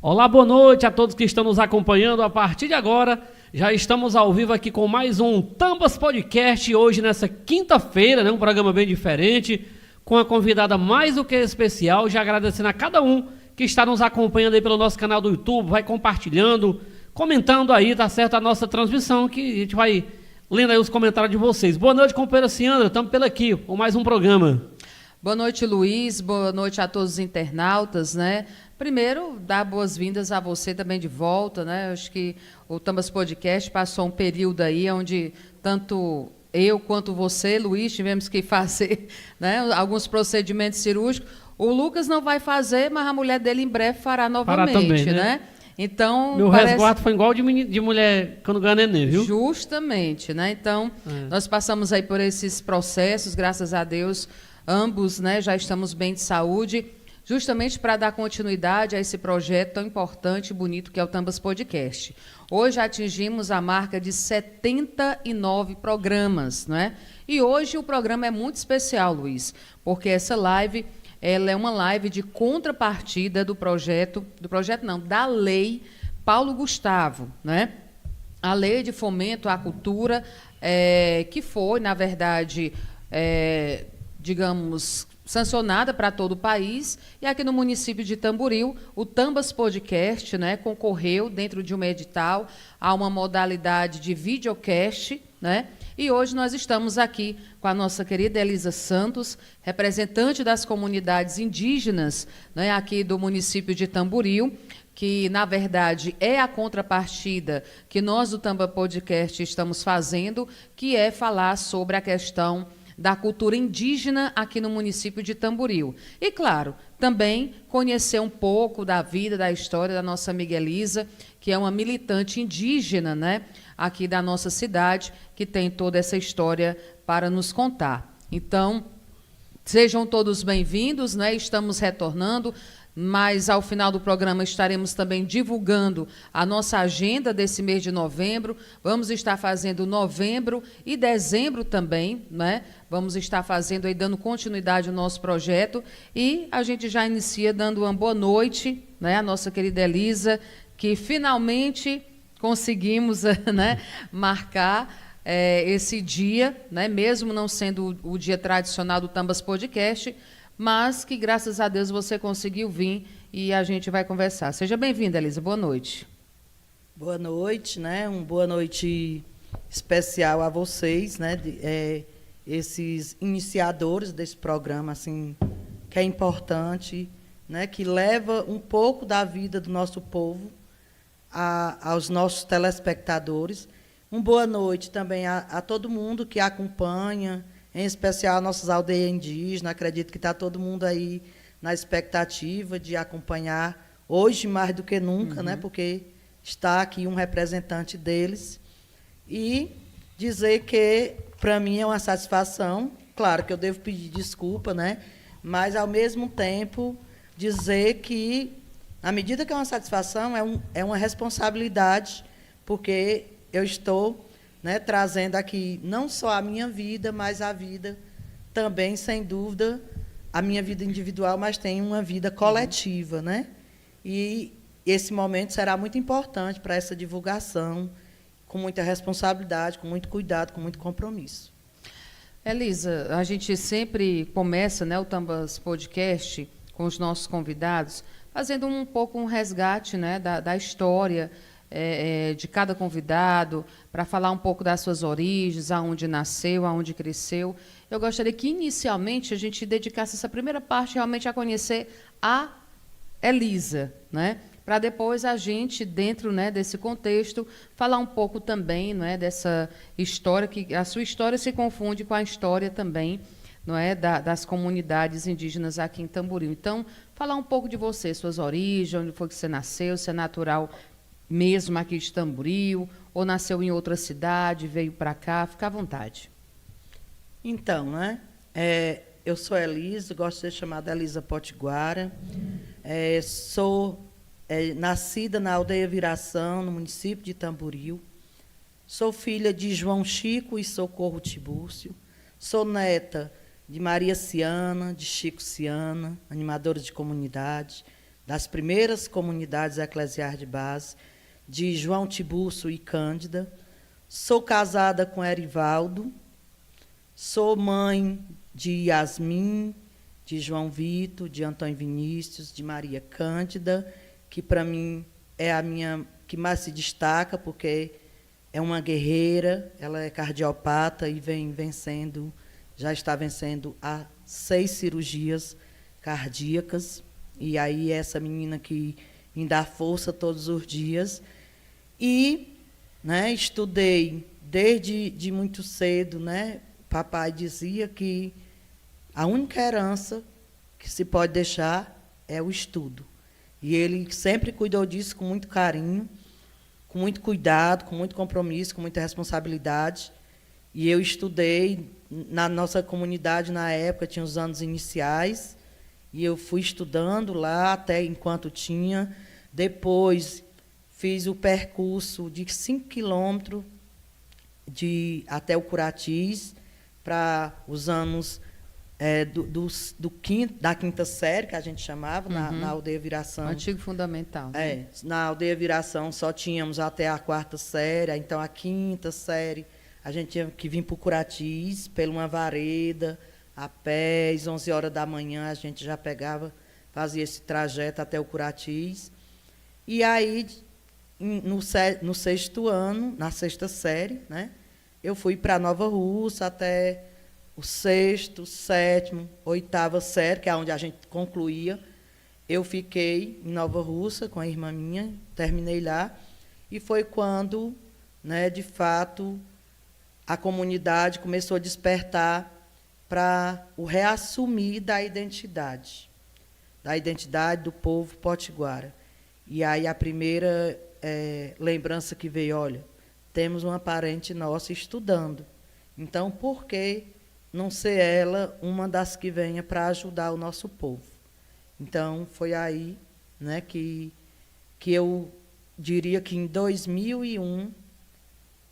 Olá, boa noite a todos que estão nos acompanhando. A partir de agora, já estamos ao vivo aqui com mais um Tambas Podcast, hoje nessa quinta-feira, né, um programa bem diferente, com a convidada mais do que especial, já agradecendo a cada um que está nos acompanhando aí pelo nosso canal do YouTube, vai compartilhando, comentando aí, tá certo, a nossa transmissão, que a gente vai lendo aí os comentários de vocês. Boa noite, companheira Ciandra, estamos pelo aqui, com mais um programa. Boa noite, Luiz, boa noite a todos os internautas, né? Primeiro, dar boas-vindas a você também de volta, né? Acho que o Tambas Podcast passou um período aí onde tanto eu quanto você, Luiz, tivemos que fazer, né, alguns procedimentos cirúrgicos. O Lucas não vai fazer, mas a mulher dele em breve fará novamente, também, né? Então, meu resguardo foi igual de mulher quando ganha neném, viu? Justamente, né? Então, nós passamos aí por esses processos, graças a Deus, ambos, né, já estamos bem de saúde, justamente para dar continuidade a esse projeto tão importante e bonito que é o Tambas Podcast. Hoje atingimos a marca de 79 programas, né? E hoje o programa é muito especial, Luiz, porque essa live, ela é uma live de contrapartida da Lei Paulo Gustavo, né? A Lei de Fomento à Cultura, que foi, na verdade, digamos, sancionada para todo o país, e aqui no município de Tamboril, o Tambas Podcast, né, concorreu dentro de um edital a uma modalidade de videocast, né? E hoje nós estamos aqui com a nossa querida Elisa Santos, representante das comunidades indígenas, né, aqui do município de Tamboril, que, na verdade, é a contrapartida que nós do Tamba Podcast estamos fazendo, que é falar sobre a questão da cultura indígena aqui no município de Tamboril. E, claro, também conhecer um pouco da vida, da história da nossa amiga Elisa, que é uma militante indígena, né, aqui da nossa cidade, que tem toda essa história para nos contar. Então, sejam todos bem-vindos, né? Estamos retornando, mas ao final do programa estaremos também divulgando a nossa agenda desse mês de novembro. Vamos estar fazendo novembro e dezembro também, né? Vamos estar fazendo aí, dando continuidade ao nosso projeto. E a gente já inicia dando uma boa noite, né, à nossa querida Elisa, que finalmente conseguimos, né, marcar esse dia, né, mesmo não sendo o dia tradicional do Tambas Podcast, mas que, graças a Deus, você conseguiu vir e a gente vai conversar. Seja bem-vinda, Elisa. Boa noite. Boa noite, né? Uma boa noite especial a vocês, né? Esses iniciadores desse programa, assim, que é importante, né? Que leva um pouco da vida do nosso povo aos nossos telespectadores. Uma boa noite também a todo mundo que acompanha, em especial as nossas aldeias indígenas. Acredito que está todo mundo aí na expectativa de acompanhar, hoje mais do que nunca, né? Porque está aqui um representante deles. E dizer que, para mim, é uma satisfação. Claro que eu devo pedir desculpa, né? Mas, ao mesmo tempo, dizer que, à medida que é uma satisfação, é uma responsabilidade, porque eu estou, né, trazendo aqui não só a minha vida, mas a vida também, sem dúvida, a minha vida individual, mas tem uma vida coletiva, né? E esse momento será muito importante para essa divulgação, com muita responsabilidade, com muito cuidado, com muito compromisso. Elisa, a gente sempre começa, né, o Tambas Podcast com os nossos convidados, fazendo um pouco um resgate, né, da história de cada convidado, para falar um pouco das suas origens, aonde nasceu, aonde cresceu. Eu gostaria que, inicialmente, a gente dedicasse essa primeira parte realmente a conhecer a Elisa, né? Para depois a gente, dentro, né, desse contexto, falar um pouco também, não é, dessa história, que a sua história se confunde com a história também, não é, das comunidades indígenas aqui em Tamboril. Então, falar um pouco de você, suas origens, onde foi que você nasceu, se é natural mesmo aqui de Tamboril, ou nasceu em outra cidade, veio para cá, fica à vontade. Então, né, eu sou Elisa, gosto de ser chamada Elisa Potiguara, sou nascida na aldeia Viração, no município de Tamboril, sou filha de João Chico e Socorro Tibúrcio, sou neta de Maria Ciana, de Chico Ciana, animadores de comunidade, das primeiras comunidades eclesiais de base, de João Tiburcio e Cândida. Sou casada com Erivaldo, sou mãe de Yasmin, de João Vitor, de Antônio Vinícius, de Maria Cândida, que para mim é a minha que mais se destaca, porque é uma guerreira, ela é cardiopata e vem vencendo, já está vencendo há 6 cirurgias cardíacas, e aí essa menina que me dá força todos os dias. E, né, estudei desde muito cedo, né? Papai dizia que a única herança que se pode deixar é o estudo. E ele sempre cuidou disso com muito carinho, com muito cuidado, com muito compromisso, com muita responsabilidade. E eu estudei na nossa comunidade, na época, tinha os anos iniciais, e eu fui estudando lá até enquanto tinha. Depois, fiz o percurso de 5 quilômetros até o Curatis, para os anos da quinta série, que a gente chamava, na Aldeia Viração. Antigo fundamental. Na Aldeia Viração só tínhamos até a 4ª série, então a 5ª série a gente tinha que vir para o Curatis, pela uma vareda, a pé, às 11 horas da manhã a gente já fazia esse trajeto até o Curatis. E aí, no 6º ano, na 6ª série, né, eu fui para Nova Russa até o 6º, 7º, 8ª série, que é onde a gente concluía. Eu fiquei em Nova Russa com a irmã minha, terminei lá, e foi quando, né, de fato, a comunidade começou a despertar para o reassumir da identidade do povo potiguara. E aí a primeira lembrança que veio, olha, temos uma parente nossa estudando, então por que não ser ela uma das que venha para ajudar o nosso povo? Então, foi aí, né, que eu diria que em 2001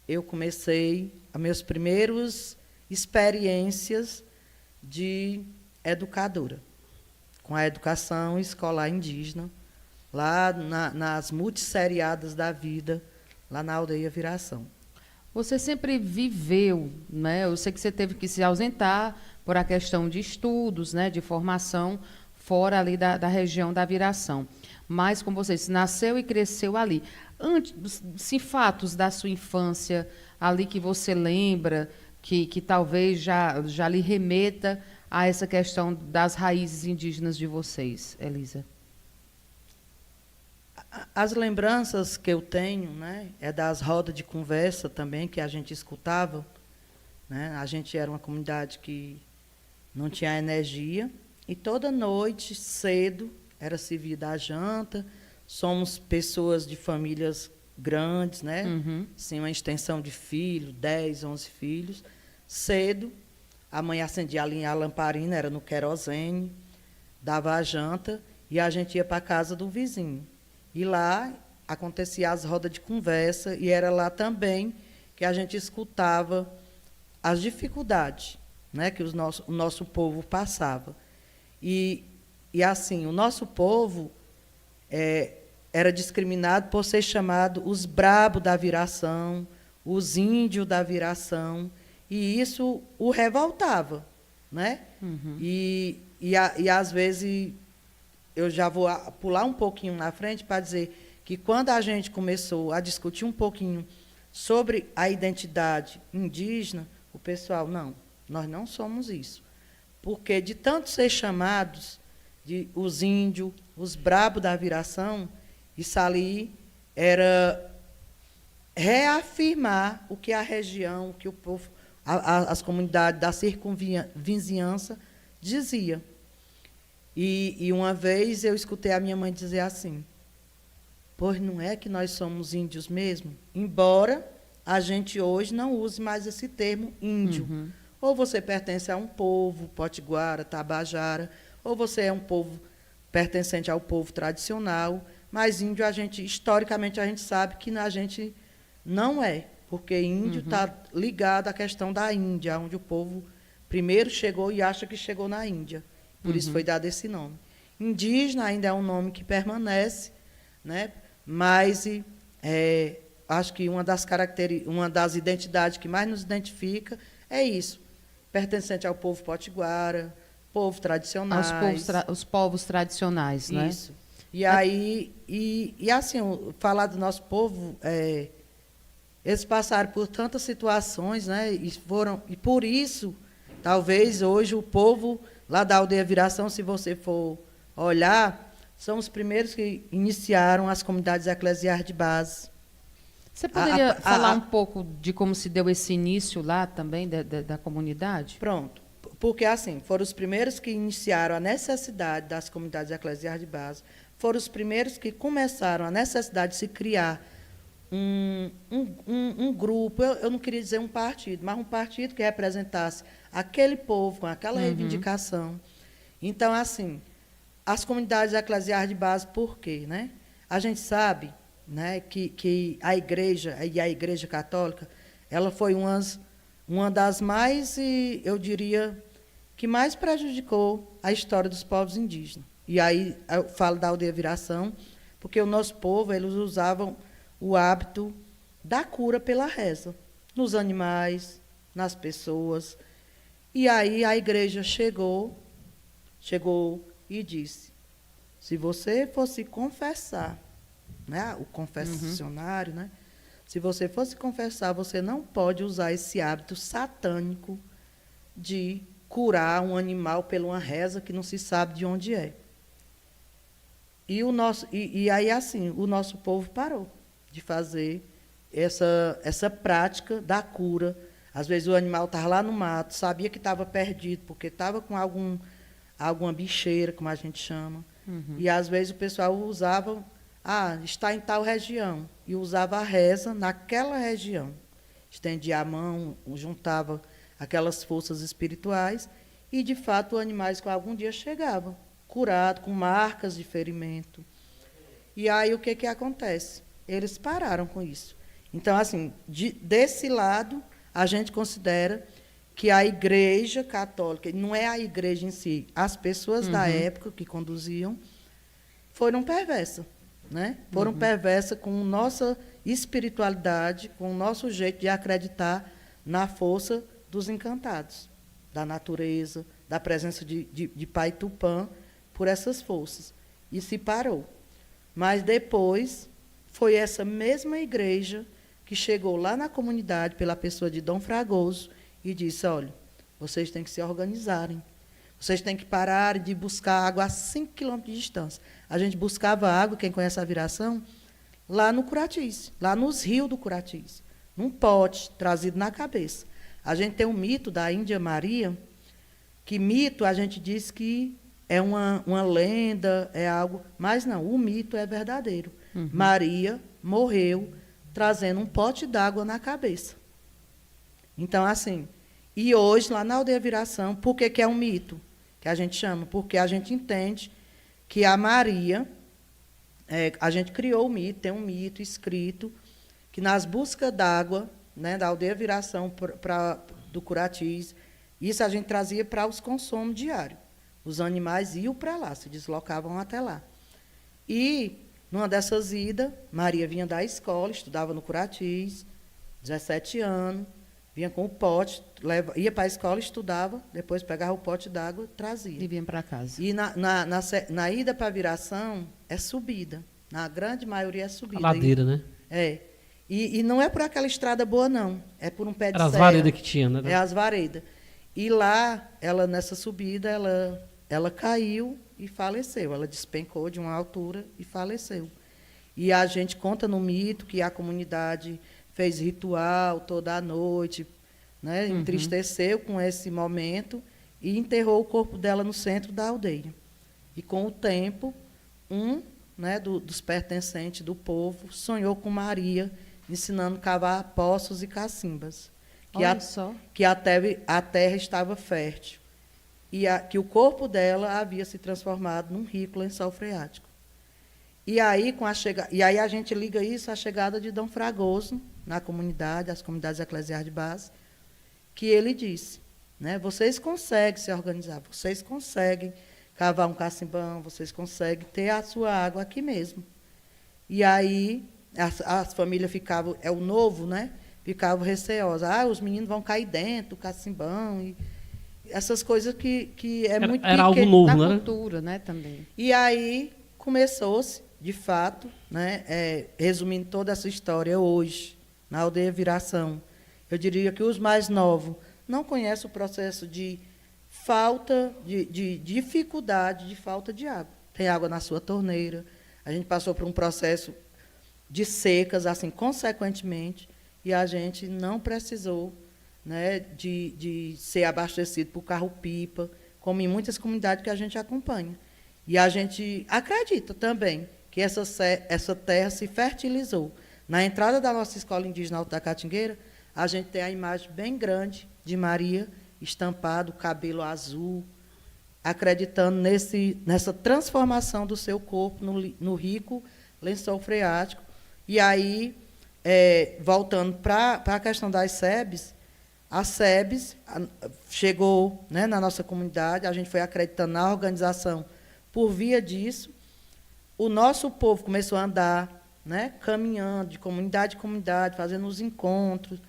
eu comecei as minhas primeiras experiências de educadora, com a educação escolar indígena, lá nas multisseriadas da vida, lá na Aldeia Viração. Você sempre viveu, né? Eu sei que você teve que se ausentar por a questão de estudos, né, de formação, fora ali da região da Viração. Mas, como você disse, nasceu e cresceu ali. Se fatos da sua infância ali que você lembra, que talvez já lhe remeta a essa questão das raízes indígenas de vocês, Elisa? As lembranças que eu tenho, né, é das rodas de conversa também que a gente escutava, né? A gente era uma comunidade que não tinha energia, e toda noite, cedo, era servida a janta. Somos pessoas de famílias grandes, né? Sim, uma extensão de filhos, 10, 11 filhos. Cedo, a mãe acendia a lamparina, era no querosene, dava a janta, e a gente ia para a casa do vizinho. E lá acontecia as rodas de conversa, e era lá também que a gente escutava as dificuldades, né, que o nosso povo passava. E assim, o nosso povo era discriminado por ser chamado os brabos da Viração, os índios da Viração, e isso o revoltava, né? E às vezes, eu já vou pular um pouquinho na frente para dizer que quando a gente começou a discutir um pouquinho sobre a identidade indígena, o pessoal, não, nós não somos isso. Porque de tanto ser chamados de os índios, os brabos da Viração, isso ali era reafirmar o que a região, o que o povo, as comunidades da circunvizinhança dizia. E uma vez eu escutei a minha mãe dizer assim, pois não é que nós somos índios mesmo? Embora a gente hoje não use mais esse termo índio. Ou você pertence a um povo, potiguara, tabajara, ou você é um povo pertencente ao povo tradicional, mas índio, historicamente, a gente sabe que a gente não é, porque índio está ligado à questão da Índia, onde o povo primeiro chegou e acha que chegou na Índia. Por isso foi dado esse nome. Indígena ainda é um nome que permanece, né? Mas acho que uma das identidades que mais nos identifica é isso, pertencente ao povo potiguara, povo tradicionais. Os povos tradicionais, né? Isso. E aí, assim, falar do nosso povo, eles passaram por tantas situações, né? E por isso, talvez hoje o povo lá da Aldeia Viração, se você for olhar, são os primeiros que iniciaram as comunidades eclesiais de base. Você poderia falar um pouco de como se deu esse início lá também da comunidade? Pronto. Porque, assim, foram os primeiros que iniciaram a necessidade das comunidades eclesiais de base, foram os primeiros que começaram a necessidade de se criar um grupo, eu não queria dizer um partido, mas um partido que representasse aquele povo, com aquela reivindicação. Então, assim, as comunidades eclesiais de base, por quê? Né? A gente sabe, né, que a Igreja, e a Igreja Católica, ela foi uma das mais, eu diria, que mais prejudicou a história dos povos indígenas. E aí eu falo da Aldeia Viração, porque o nosso povo, eles usavam o hábito da cura pela reza, nos animais, nas pessoas. E aí a Igreja chegou e disse, se você fosse confessar, né, o confessionário, né, se você fosse confessar, você não pode usar esse hábito satânico de curar um animal pela uma reza que não se sabe de onde é. E aí, assim, o nosso povo parou de fazer essa prática da cura. Às vezes o animal estava lá no mato, sabia que estava perdido, porque estava com alguma bicheira, como a gente chama. E, às vezes, o pessoal usava, está em tal região, e usava a reza naquela região. Estendia a mão, juntava aquelas forças espirituais, e, de fato, os animais com algum dia chegavam, curados, com marcas de ferimento. E aí, o que acontece? Eles pararam com isso. Então, assim, desse lado, a gente considera que a Igreja Católica, não é a Igreja em si, as pessoas da época que conduziam, foram perversas. Né? Foram perversas com nossa espiritualidade, com o nosso jeito de acreditar na força dos encantados, da natureza, da presença de Pai Tupã, por essas forças. E se parou. Mas depois foi essa mesma igreja que chegou lá na comunidade, pela pessoa de Dom Fragoso, e disse, olha, vocês têm que se organizarem. Vocês têm que parar de buscar água a 5 quilômetros de distância. A gente buscava água, quem conhece a Viração, lá no Curatis, lá nos rios do Curatis, num pote trazido na cabeça. A gente tem um mito da Índia Maria, que mito a gente diz que é uma lenda, é algo... Mas não, o mito é verdadeiro. Maria morreu trazendo um pote d'água na cabeça. Então, assim, e hoje, lá na Aldeia Viração, por que é um mito? Que a gente chama? Porque a gente entende que a Maria, a gente criou o mito, tem um mito escrito, que nas buscas d'água, né, da Aldeia Viração do Curatis, isso a gente trazia para os consumos diários. Os animais iam para lá, se deslocavam até lá. E, numa dessas idas, Maria vinha da escola, estudava no Curatis, 17 anos, vinha com o pote, ia para a escola, estudava, depois pegava o pote d'água, trazia. E vinha para casa. E na ida para a Viração, é subida. Na grande maioria é subida. A ladeira, né? É. E não é por aquela estrada boa, não. É por um pé de serra. Era as varedas que tinha, né? É as varedas. E lá, nessa subida, ela caiu e faleceu. Ela despencou de uma altura e faleceu. E a gente conta no mito que a comunidade fez ritual toda a noite, né? Entristeceu com esse momento e enterrou o corpo dela no centro da aldeia. E, com o tempo, né, dos pertencentes do povo sonhou com Maria, ensinando a cavar poços e cacimbas. Que a terra estava fértil. E que o corpo dela havia se transformado num rico lençol freático. E aí, a gente liga isso à chegada de Dom Fragoso na comunidade, as comunidades eclesiais de base, que ele disse, né, vocês conseguem se organizar, vocês conseguem cavar um cacimbão, vocês conseguem ter a sua água aqui mesmo. E aí as famílias ficavam, é o novo, né? Ficavam receosas. Os meninos vão cair dentro do cacimbão. E essas coisas que é muito era algo novo, da né? cultura, né, também. E aí começou-se, de fato, né, resumindo toda essa história hoje, na aldeia Viração, eu diria que os mais novos não conhecem o processo de falta, de dificuldade de falta de água. Tem água na sua torneira. A gente passou por um processo de secas, assim, consequentemente, e a gente não precisou, né, de ser abastecido por carro-pipa, como em muitas comunidades que a gente acompanha. E a gente acredita também que essa terra se fertilizou. Na entrada da nossa escola indígena Alto da Catingueira, a gente tem a imagem bem grande de Maria, estampado, cabelo azul, acreditando nessa transformação do seu corpo no rico lençol freático. E aí, voltando para a questão das SEBs, a SEBs chegou, né, na nossa comunidade, a gente foi acreditando na organização por via disso. O nosso povo começou a andar, né, caminhando de comunidade em comunidade, fazendo os encontros,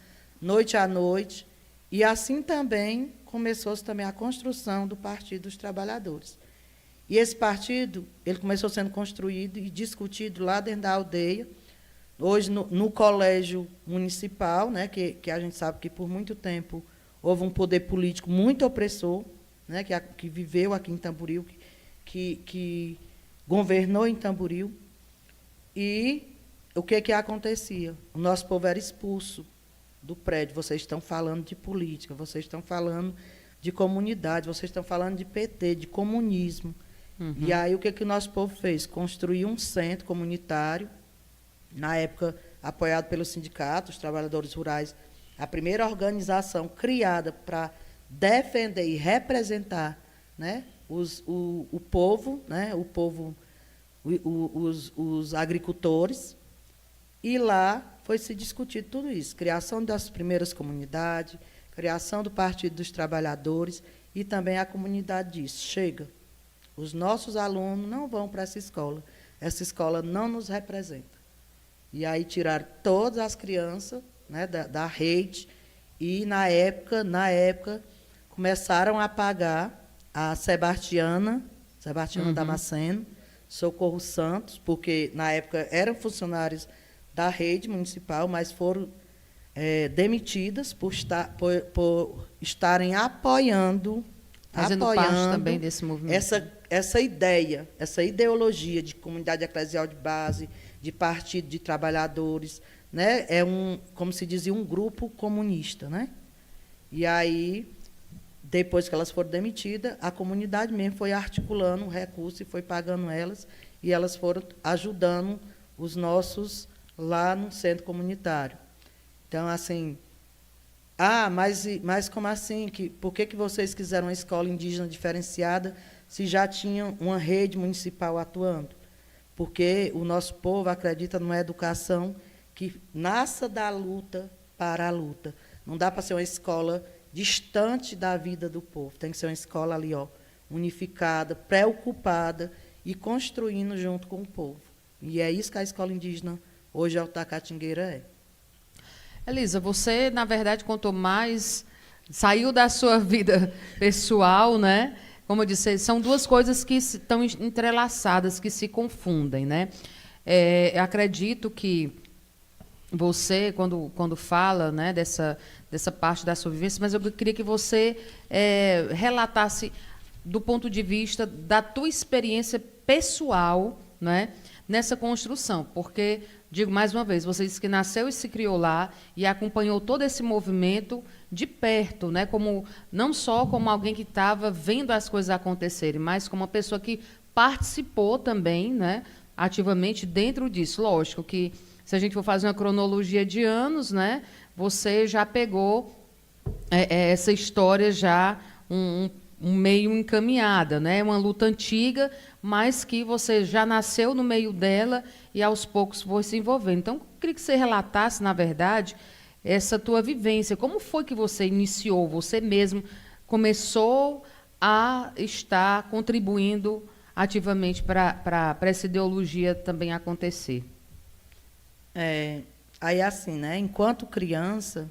noite a noite. E assim também começou-se também a construção do Partido dos Trabalhadores. E esse partido, ele começou sendo construído e discutido lá dentro da aldeia, hoje no colégio municipal, né, que a gente sabe que por muito tempo houve um poder político muito opressor, né, que viveu aqui em Tamboril, que governou em Tamboril. E o que acontecia? O nosso povo era expulso do prédio. Vocês estão falando de política, vocês estão falando de comunidade, vocês estão falando de PT, de comunismo. Uhum. E aí o que o nosso povo fez? Construiu um centro comunitário, na época apoiado pelo sindicato, os trabalhadores rurais, a primeira organização criada para defender e representar, né, o povo, né, os agricultores. E lá foi se discutir tudo isso, criação das primeiras comunidades, criação do Partido dos Trabalhadores, e também a comunidade disse, chega, os nossos alunos não vão para essa escola não nos representa. E aí tiraram todas as crianças, né, da rede, e, na época, começaram a pagar a Sebastiana Damasceno, Socorro Santos, porque, na época, eram funcionários da rede municipal, mas foram demitidas por estarem apoiando Fazendo parte também desse movimento. Essa ideia, essa ideologia de comunidade eclesial de base, de partido de trabalhadores, né? Como se dizia, um grupo comunista, né? E aí, depois que elas foram demitidas, a comunidade mesmo foi articulando um recurso e foi pagando elas, e elas foram ajudando os nossos lá no centro comunitário. Então, assim, mas como assim? Por que vocês quiseram uma escola indígena diferenciada se já tinham uma rede municipal atuando? Porque o nosso povo acredita numa educação que nasça da luta para a luta. Não dá para ser uma escola distante da vida do povo. Tem que ser uma escola ali, unificada, preocupada e construindo junto com o povo. E é isso que a escola indígena hoje Alto da Catingueira é. Elisa, você, na verdade, contou mais, saiu da sua vida pessoal, né? Como eu disse, são duas coisas que estão entrelaçadas, que se confundem, né? Eu acredito que você, quando fala, né, dessa parte da sua vivência, mas eu queria que você relatasse do ponto de vista da tua experiência pessoal, né, nessa construção, porque, digo mais uma vez, você disse que nasceu e se criou lá e acompanhou todo esse movimento de perto, né, não só como alguém que estava vendo as coisas acontecerem, mas como uma pessoa que participou também, né, ativamente dentro disso. Lógico que, se a gente for fazer uma cronologia de anos, né, você já pegou essa história já um meio encaminhada, né, uma luta antiga, mas que você já nasceu no meio dela e, aos poucos, foi se envolvendo. Então, eu queria que você relatasse, na verdade, essa tua vivência. Como foi que você iniciou? Você mesmo começou a estar contribuindo ativamente para essa ideologia também acontecer? Aí assim, né? Enquanto criança,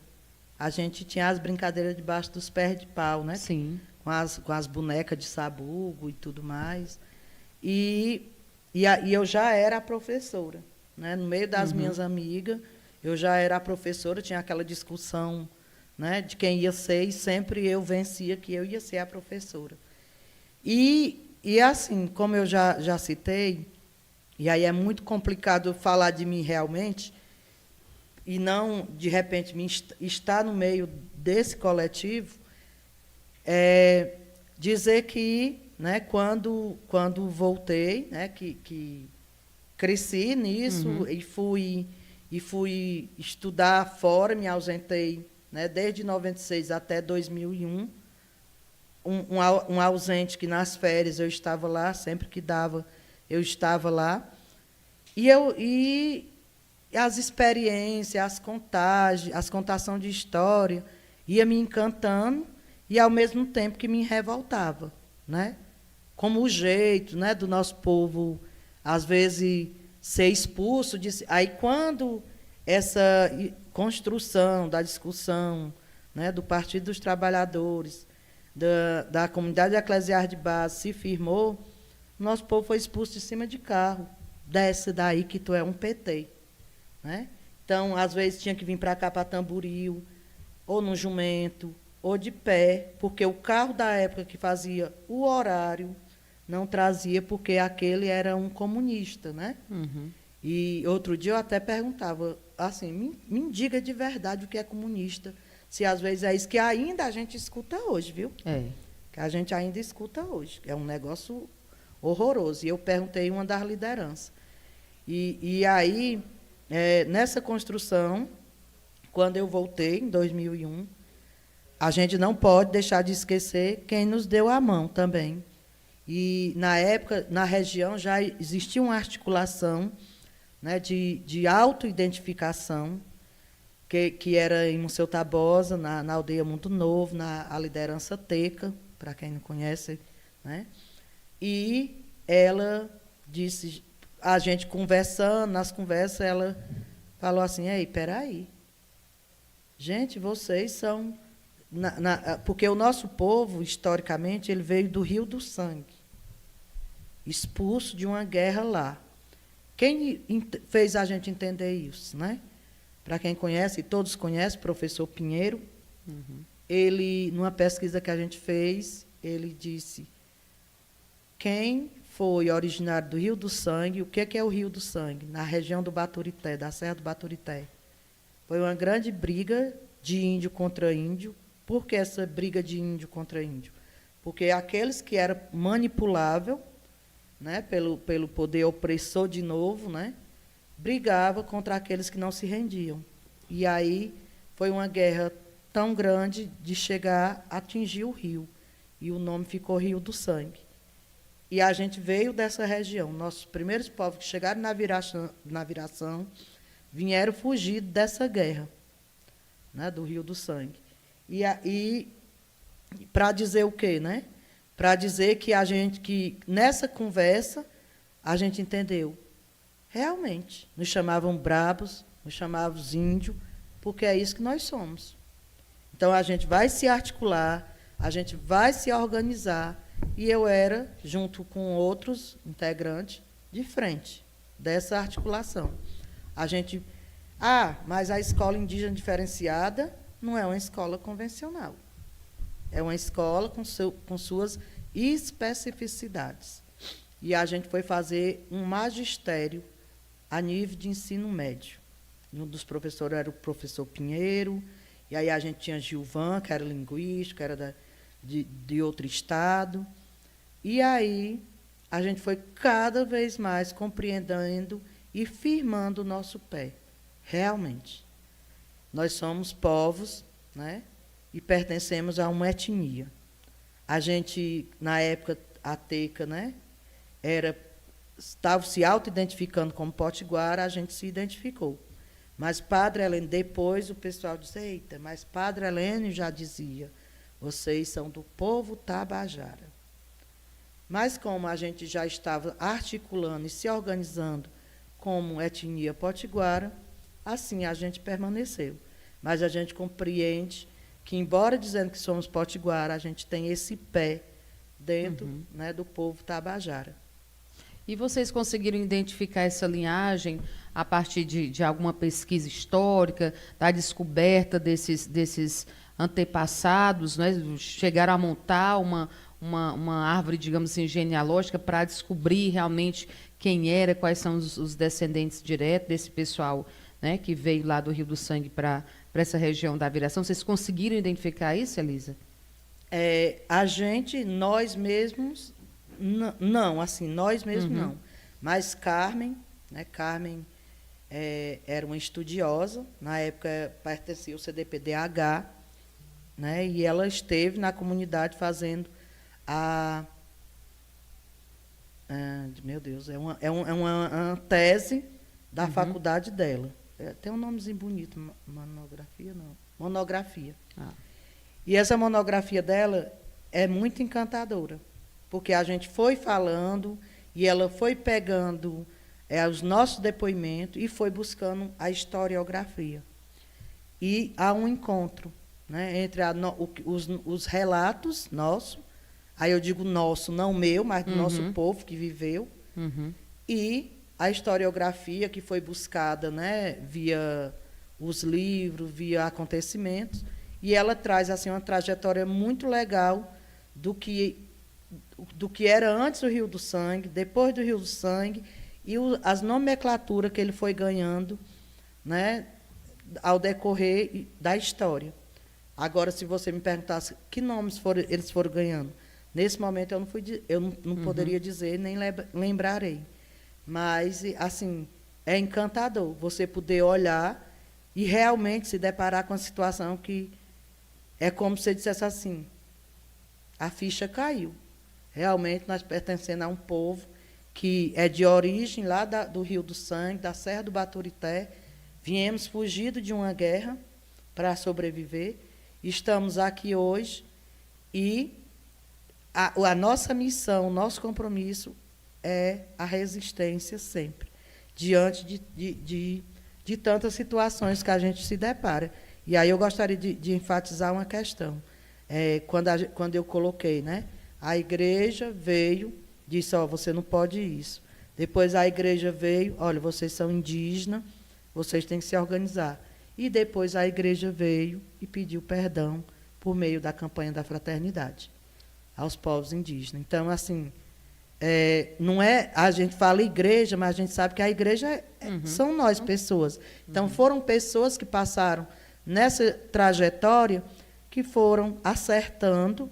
a gente tinha as brincadeiras debaixo dos pés de pau, né? Sim. Com as bonecas de sabugo e tudo mais. E eu já era a professora, né? No meio das minhas amigas, eu já era a professora, tinha aquela discussão, né, de quem ia ser, e sempre eu vencia que eu ia ser a professora. E assim, como eu já citei, e aí é muito complicado falar de mim realmente, e não, de repente, estar no meio desse coletivo, dizer que, né, quando voltei, né, que cresci nisso e fui estudar fora, me ausentei, né, desde 96 até 2001, um ausente que nas férias eu estava lá, sempre que dava eu estava lá, e as experiências, as contação de história, ia me encantando e, ao mesmo tempo, que me revoltava, né? Como o jeito, né, do nosso povo, às vezes, ser expulso. Aí, quando essa construção da discussão, né, do Partido dos Trabalhadores, da comunidade eclesiástica de base se firmou, nosso povo foi expulso de cima de carro. Desce daí que tu é um PT. Né? Então, às vezes, tinha que vir para cá, para Tamboril, ou no jumento, ou de pé, porque o carro da época que fazia o horário não trazia, porque aquele era um comunista. Né? E outro dia eu até perguntava, assim, me diga de verdade o que é comunista, se às vezes é isso que ainda a gente escuta hoje, viu? Que a gente ainda escuta hoje. É um negócio horroroso. E eu perguntei uma das lideranças. E aí, nessa construção, quando eu voltei, em 2001, a gente não pode deixar de esquecer quem nos deu a mão também. E, na época, na região, já existia uma articulação, né, de autoidentificação, que era em Monsenhor Tabosa, na aldeia Mundo Novo, a liderança Teca, para quem não conhece. Né? E ela disse, a gente conversando, nas conversas, ela falou assim, ei, peraí, gente, vocês são... porque o nosso povo, historicamente, ele veio do Rio do Sangue, expulso de uma guerra lá. Quem fez a gente entender isso, né? Para quem conhece, e todos conhecem, o professor Pinheiro, ele, numa pesquisa que a gente fez, ele disse, quem foi originário do Rio do Sangue, o que é o Rio do Sangue? Na região do Baturité, da Serra do Baturité. Foi uma grande briga de índio contra índio. Por que essa briga de índio contra índio? Porque aqueles que eram manipuláveis, né, pelo poder opressor de novo, né, brigava contra aqueles que não se rendiam. E aí foi uma guerra tão grande de chegar a atingir o rio. E o nome ficou Rio do Sangue. E a gente veio dessa região. Nossos primeiros povos que chegaram na viração vieram fugir dessa guerra, né, do Rio do Sangue. E para dizer o quê, né? Para dizer que nessa conversa a gente entendeu. Realmente, nos chamavam brabos, nos chamavam índios, porque é isso que nós somos. Então, a gente vai se articular, a gente vai se organizar, e eu era, junto com outros integrantes, de frente dessa articulação. Mas a escola indígena diferenciada não é uma escola convencional. É uma escola com suas especificidades. E a gente foi fazer um magistério a nível de ensino médio. Um dos professores era o professor Pinheiro, e aí a gente tinha Gilvan, que era linguístico, era de outro estado. E aí a gente foi cada vez mais compreendendo e firmando o nosso pé. Realmente. Nós somos povos, né, e pertencemos a uma etnia. A gente, na época, a Teca, né, estava se auto-identificando como potiguara, a gente se identificou. Mas Padre Helênio, depois o pessoal disse, eita, mas Padre Helênio já dizia, vocês são do povo Tabajara. Mas como a gente já estava articulando e se organizando como etnia potiguara, assim a gente permaneceu. Mas a gente compreende que, embora dizendo que somos potiguara, a gente tem esse pé dentro, né, do povo Tabajara. E vocês conseguiram identificar essa linhagem a partir de alguma pesquisa histórica, da descoberta desses antepassados, né? Chegaram a montar uma árvore, digamos assim, genealógica para descobrir realmente quem era, quais são os descendentes diretos desse pessoal, né, que veio lá do Rio do Sangue para essa região da Viração. Vocês conseguiram identificar isso, Elisa? A gente, nós mesmos, não, assim, nós mesmos não. Mas Carmen, né, Carmen era uma estudiosa, na época pertencia ao CDPDH, né, e ela esteve na comunidade fazendo meu Deus, é uma tese da faculdade dela. Tem um nomezinho bonito, monografia, não. Monografia. E essa monografia dela é muito encantadora, porque a gente foi falando e ela foi pegando os nossos depoimentos e foi buscando a historiografia. E há um encontro, né, entre os relatos nossos, aí eu digo nosso, não meu, mas do nosso povo que viveu, e a historiografia que foi buscada, né, via os livros, via acontecimentos, e ela traz assim uma trajetória muito legal do que era antes do Rio do Sangue, depois do Rio do Sangue, e as nomenclaturas que ele foi ganhando, né, ao decorrer da história. Agora, se você me perguntasse que nomes eles foram ganhando, nesse momento eu não poderia dizer, nem lembrarei. Mas, assim, é encantador você poder olhar e realmente se deparar com a situação que é como se você dissesse assim, a ficha caiu. Realmente nós pertencemos a um povo que é de origem lá do Rio do Sangue, da Serra do Baturité, viemos fugido de uma guerra para sobreviver, estamos aqui hoje e a nossa missão, o nosso compromisso é a resistência sempre, diante de tantas situações que a gente se depara. E aí eu gostaria de enfatizar uma questão. Quando eu coloquei, né, a igreja veio, disse, você não pode isso. Depois a igreja veio, olha, vocês são indígenas, vocês têm que se organizar. E depois a igreja veio e pediu perdão por meio da campanha da fraternidade aos povos indígenas. Então, assim, não é, a gente fala igreja, mas a gente sabe que a igreja são nós, pessoas. Então, foram pessoas que passaram nessa trajetória que foram acertando,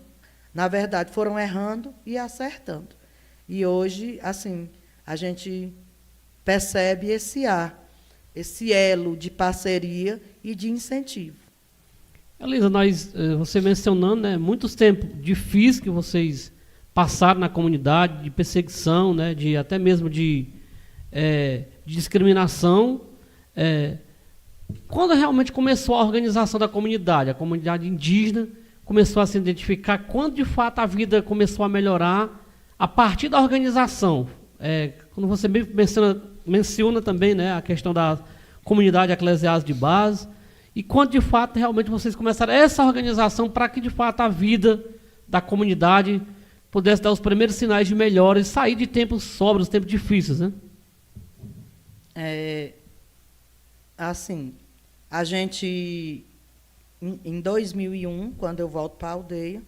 na verdade, foram errando e acertando. E hoje, assim, a gente percebe esse elo de parceria e de incentivo. Elisa, você mencionando, né, muitos tempos difíceis que vocês passaram na comunidade, de perseguição, né, até mesmo de discriminação. Quando realmente começou a organização da comunidade, a comunidade indígena começou a se identificar, quando de fato a vida começou a melhorar a partir da organização? Quando você menciona também, né, a questão da comunidade eclesiástica de base, e quando de fato realmente vocês começaram essa organização para que de fato a vida da comunidade pudesse dar os primeiros sinais de melhora e sair de tempos sóbrios, tempos difíceis, né? Assim, a gente, em 2001, quando eu volto para a aldeia,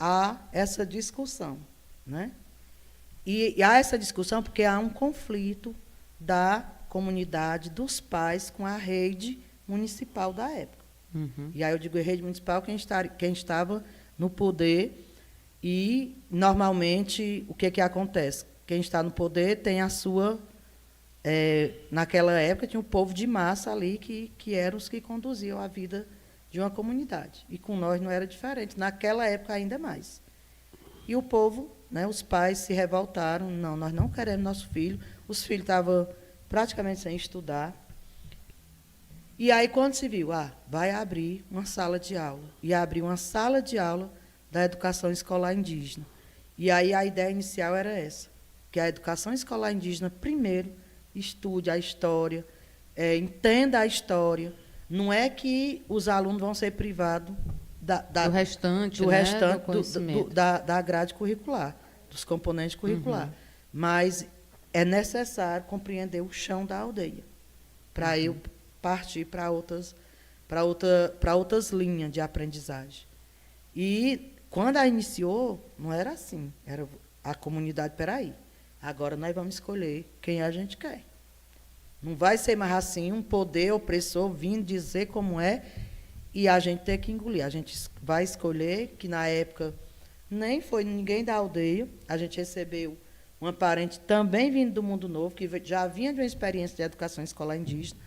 há essa discussão, né? E há essa discussão porque há um conflito da comunidade, dos pais, com a rede municipal da época. E aí eu digo rede municipal, quem estava no poder, e normalmente o que acontece? Quem está no poder tem a sua... naquela época tinha um povo de massa ali que eram os que conduziam a vida de uma comunidade. E com nós não era diferente, naquela época ainda mais. E o povo, né, os pais se revoltaram, não, nós não queremos nosso filho, os filhos estavam praticamente sem estudar. E aí, quando se viu, vai abrir uma sala de aula. E abriu uma sala de aula da educação escolar indígena. E aí a ideia inicial era essa, que a educação escolar indígena, primeiro, estude a história, entenda a história. Não é que os alunos vão ser privados do restante, do né, restante do conhecimento. da grade curricular, dos componentes curriculares. Mas é necessário compreender o chão da aldeia, para eu partir para outras linhas de aprendizagem. E quando a iniciou, não era assim. Era a comunidade, peraí, agora nós vamos escolher quem a gente quer. Não vai ser mais assim um poder opressor vindo dizer como é e a gente ter que engolir. A gente vai escolher, que na época nem foi ninguém da aldeia, a gente recebeu uma parente também vindo do Mundo Novo, que já vinha de uma experiência de educação escolar indígena,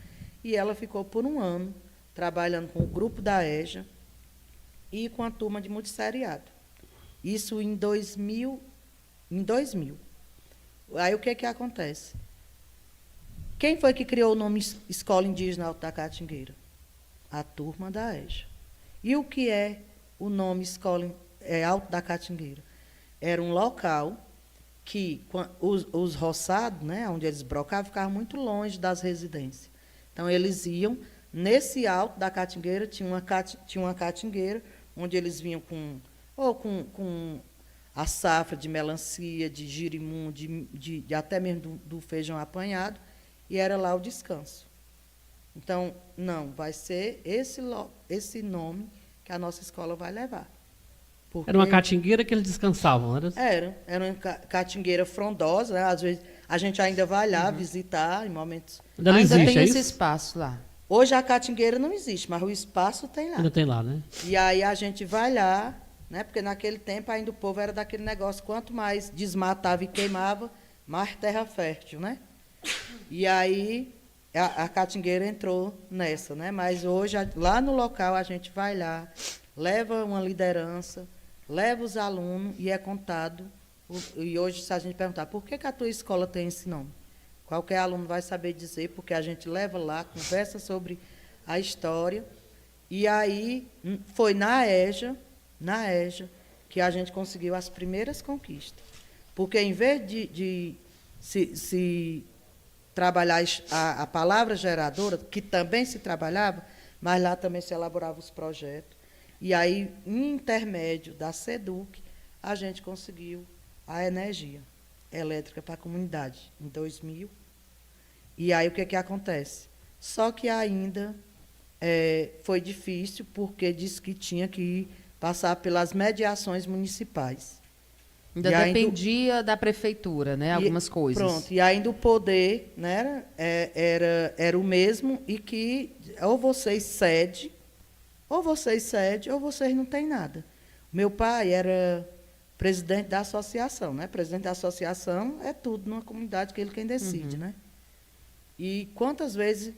e ela ficou por um ano trabalhando com o grupo da EJA e com a turma de multisseriado. Isso em 2000. Aí o que acontece? Quem foi que criou o nome Escola Indígena Alto da Catingueira? A turma da EJA. E o que é o nome Escola Alto da Catingueira? Era um local que os roçados, né, onde eles brocavam, ficavam muito longe das residências. Então, eles iam, nesse alto da Catingueira, tinha uma catingueira, onde eles vinham com a safra de melancia, de girimum, até mesmo do feijão apanhado, e era lá o descanso. Então, não, vai ser esse nome que a nossa escola vai levar. Era uma catingueira que eles descansavam, era? Era uma catingueira frondosa, né? Às vezes a gente ainda vai lá visitar em momentos. Ainda não Ainda existe, tem é esse isso? espaço lá. Hoje a catingueira não existe, mas o espaço tem lá. Ainda tem lá, né? E aí a gente vai lá, né? Porque naquele tempo ainda o povo era daquele negócio, quanto mais desmatava e queimava, mais terra fértil, né? E aí a catingueira entrou nessa, né? Mas hoje, lá no local, a gente vai lá, leva uma liderança, leva os alunos e é contado. E hoje, se a gente perguntar por que a tua escola tem esse nome, qualquer aluno vai saber dizer, porque a gente leva lá, conversa sobre a história. E aí foi na EJA, que a gente conseguiu as primeiras conquistas. Porque, em vez de se trabalhar a palavra geradora, que também se trabalhava, mas lá também se elaborava os projetos. E aí, em intermédio da SEDUC, a gente conseguiu a energia elétrica para a comunidade, em 2000. E aí, o que acontece? Só que ainda foi difícil, porque disse que tinha que passar pelas mediações municipais. Ainda dependia da prefeitura, né? Algumas coisas. Pronto, e ainda o poder, né, era o mesmo, e que ou vocês cedem, ou vocês não têm nada. Meu pai era presidente da associação, né? Presidente da associação é tudo numa comunidade, que ele quem decide, né? E quantas vezes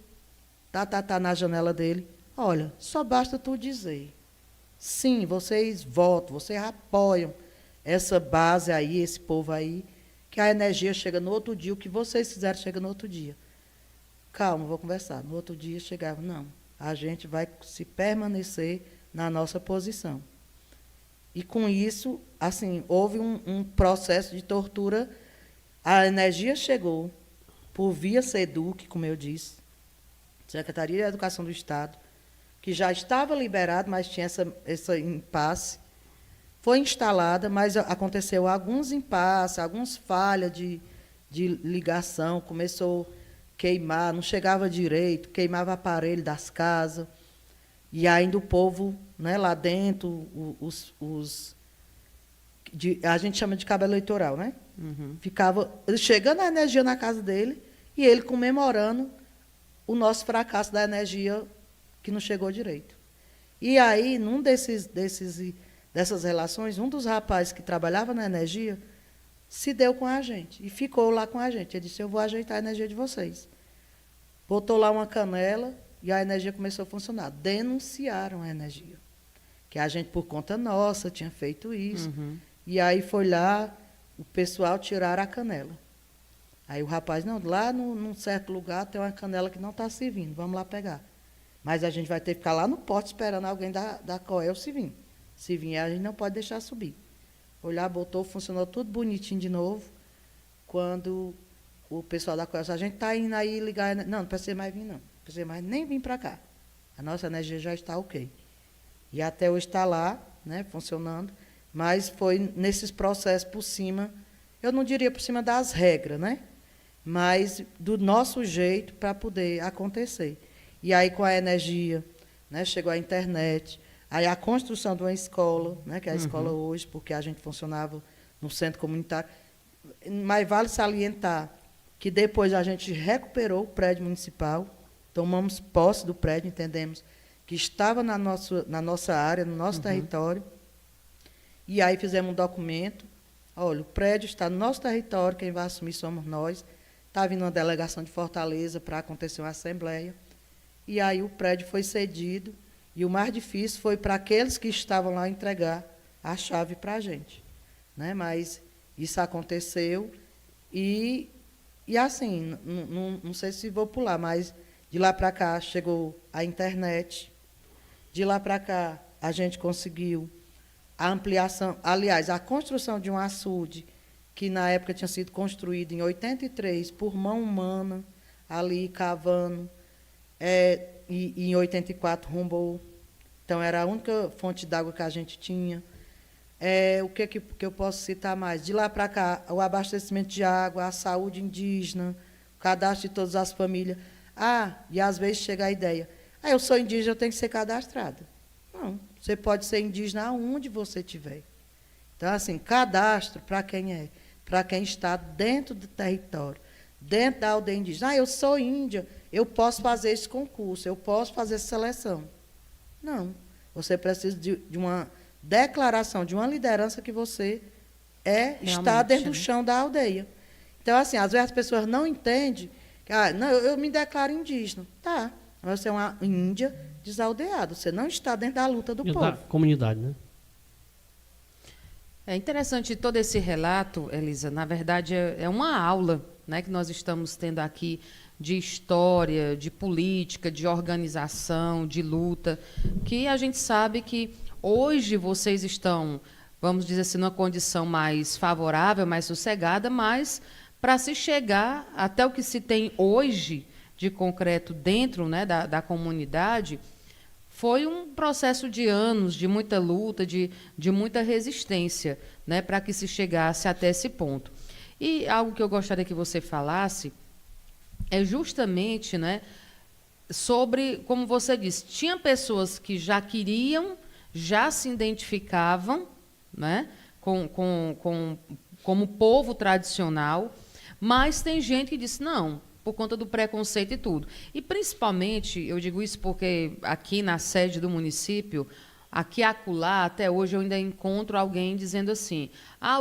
tá na janela dele, olha, só basta tu dizer, sim, vocês votam, vocês apoiam essa base aí, esse povo aí, que a energia chega no outro dia, o que vocês fizeram chega no outro dia. Calma, vou conversar. No outro dia chegava, não, a gente vai se permanecer na nossa posição. E com isso, assim, houve um processo de tortura. A energia chegou por via SEDUC, como eu disse, Secretaria de Educação do Estado, que já estava liberado, mas tinha essa impasse. Foi instalada, mas aconteceu alguns impasses, algumas falhas de ligação, começou a queimar, não chegava direito, queimava aparelho das casas, e ainda o povo, né, lá dentro, a gente chama de cabo eleitoral, né? Ficava chegando a energia na casa dele e ele comemorando o nosso fracasso da energia que não chegou direito. E aí, num dessas relações, um dos rapazes que trabalhava na energia se deu com a gente e ficou lá com a gente. Ele disse, eu vou ajeitar a energia de vocês. Botou lá uma canela e a energia começou a funcionar. Denunciaram a energia, que a gente, por conta nossa, tinha feito isso. E aí foi lá, o pessoal tiraram a canela. Aí o rapaz, não, lá num certo lugar tem uma canela que não está servindo, vamos lá pegar. Mas a gente vai ter que ficar lá no porto esperando alguém da Coel se vir. Se vier, a gente não pode deixar subir. Olhar, botou, funcionou tudo bonitinho de novo. Quando o pessoal da Coelce, a gente está indo aí ligar... Não precisa mais vir, não. Não precisa mais nem vir para cá. A nossa energia já está ok. E até hoje está lá, né, funcionando, mas foi nesses processos por cima, eu não diria por cima das regras, né, mas do nosso jeito para poder acontecer. E aí, com a energia, né, chegou a internet, aí a construção de uma escola, né, que é a escola hoje, porque a gente funcionava no centro comunitário. Mas vale salientar que depois a gente recuperou o prédio municipal, tomamos posse do prédio, entendemos que estava na nossa área, no nosso território, e aí fizemos um documento. Olha, o prédio está no nosso território, quem vai assumir somos nós. Está vindo uma delegação de Fortaleza para acontecer uma assembleia. E aí o prédio foi cedido, e o mais difícil foi para aqueles que estavam lá entregar a chave para a gente. Né? Mas isso aconteceu, e assim, não sei se vou pular, mas de lá para cá chegou a internet, de lá para cá a gente conseguiu a ampliação, aliás, a construção de um açude, que na época tinha sido construído em 83 por mão humana, ali cavando, e em 84 rombou. Então, era a única fonte d'água que a gente tinha. O que eu posso citar mais? De lá para cá, o abastecimento de água, a saúde indígena, o cadastro de todas as famílias. E às vezes chega a ideia, eu sou indígena, eu tenho que ser cadastrada. Não, você pode ser indígena aonde você estiver. Então, assim, cadastro para quem é? Para quem está dentro do território, dentro da aldeia indígena. Eu sou índia, eu posso fazer esse concurso, eu posso fazer essa seleção. Não, você precisa de uma declaração, de uma liderança que você está dentro do chão da aldeia. Então, assim, às vezes as pessoas não entendem. Não, eu me declaro indígena. Tá, mas você é uma índia desaldeada, você não está dentro da luta do povo. Da comunidade, né? É interessante todo esse relato, Elisa. Na verdade, é uma aula, né, que nós estamos tendo aqui de história, de política, de organização, de luta, que a gente sabe que hoje vocês estão, vamos dizer assim, numa condição mais favorável, mais sossegada, mas para se chegar até o que se tem hoje de concreto dentro, né, da comunidade, foi um processo de anos, de muita luta, de muita resistência, né, para que se chegasse até esse ponto. E algo que eu gostaria que você falasse é justamente, né, sobre, como você disse, tinha pessoas que já queriam, já se identificavam, né, como povo tradicional, mas tem gente que disse, não, por conta do preconceito e tudo. E, principalmente, eu digo isso porque aqui na sede do município, aqui e acolá, até hoje eu ainda encontro alguém dizendo assim,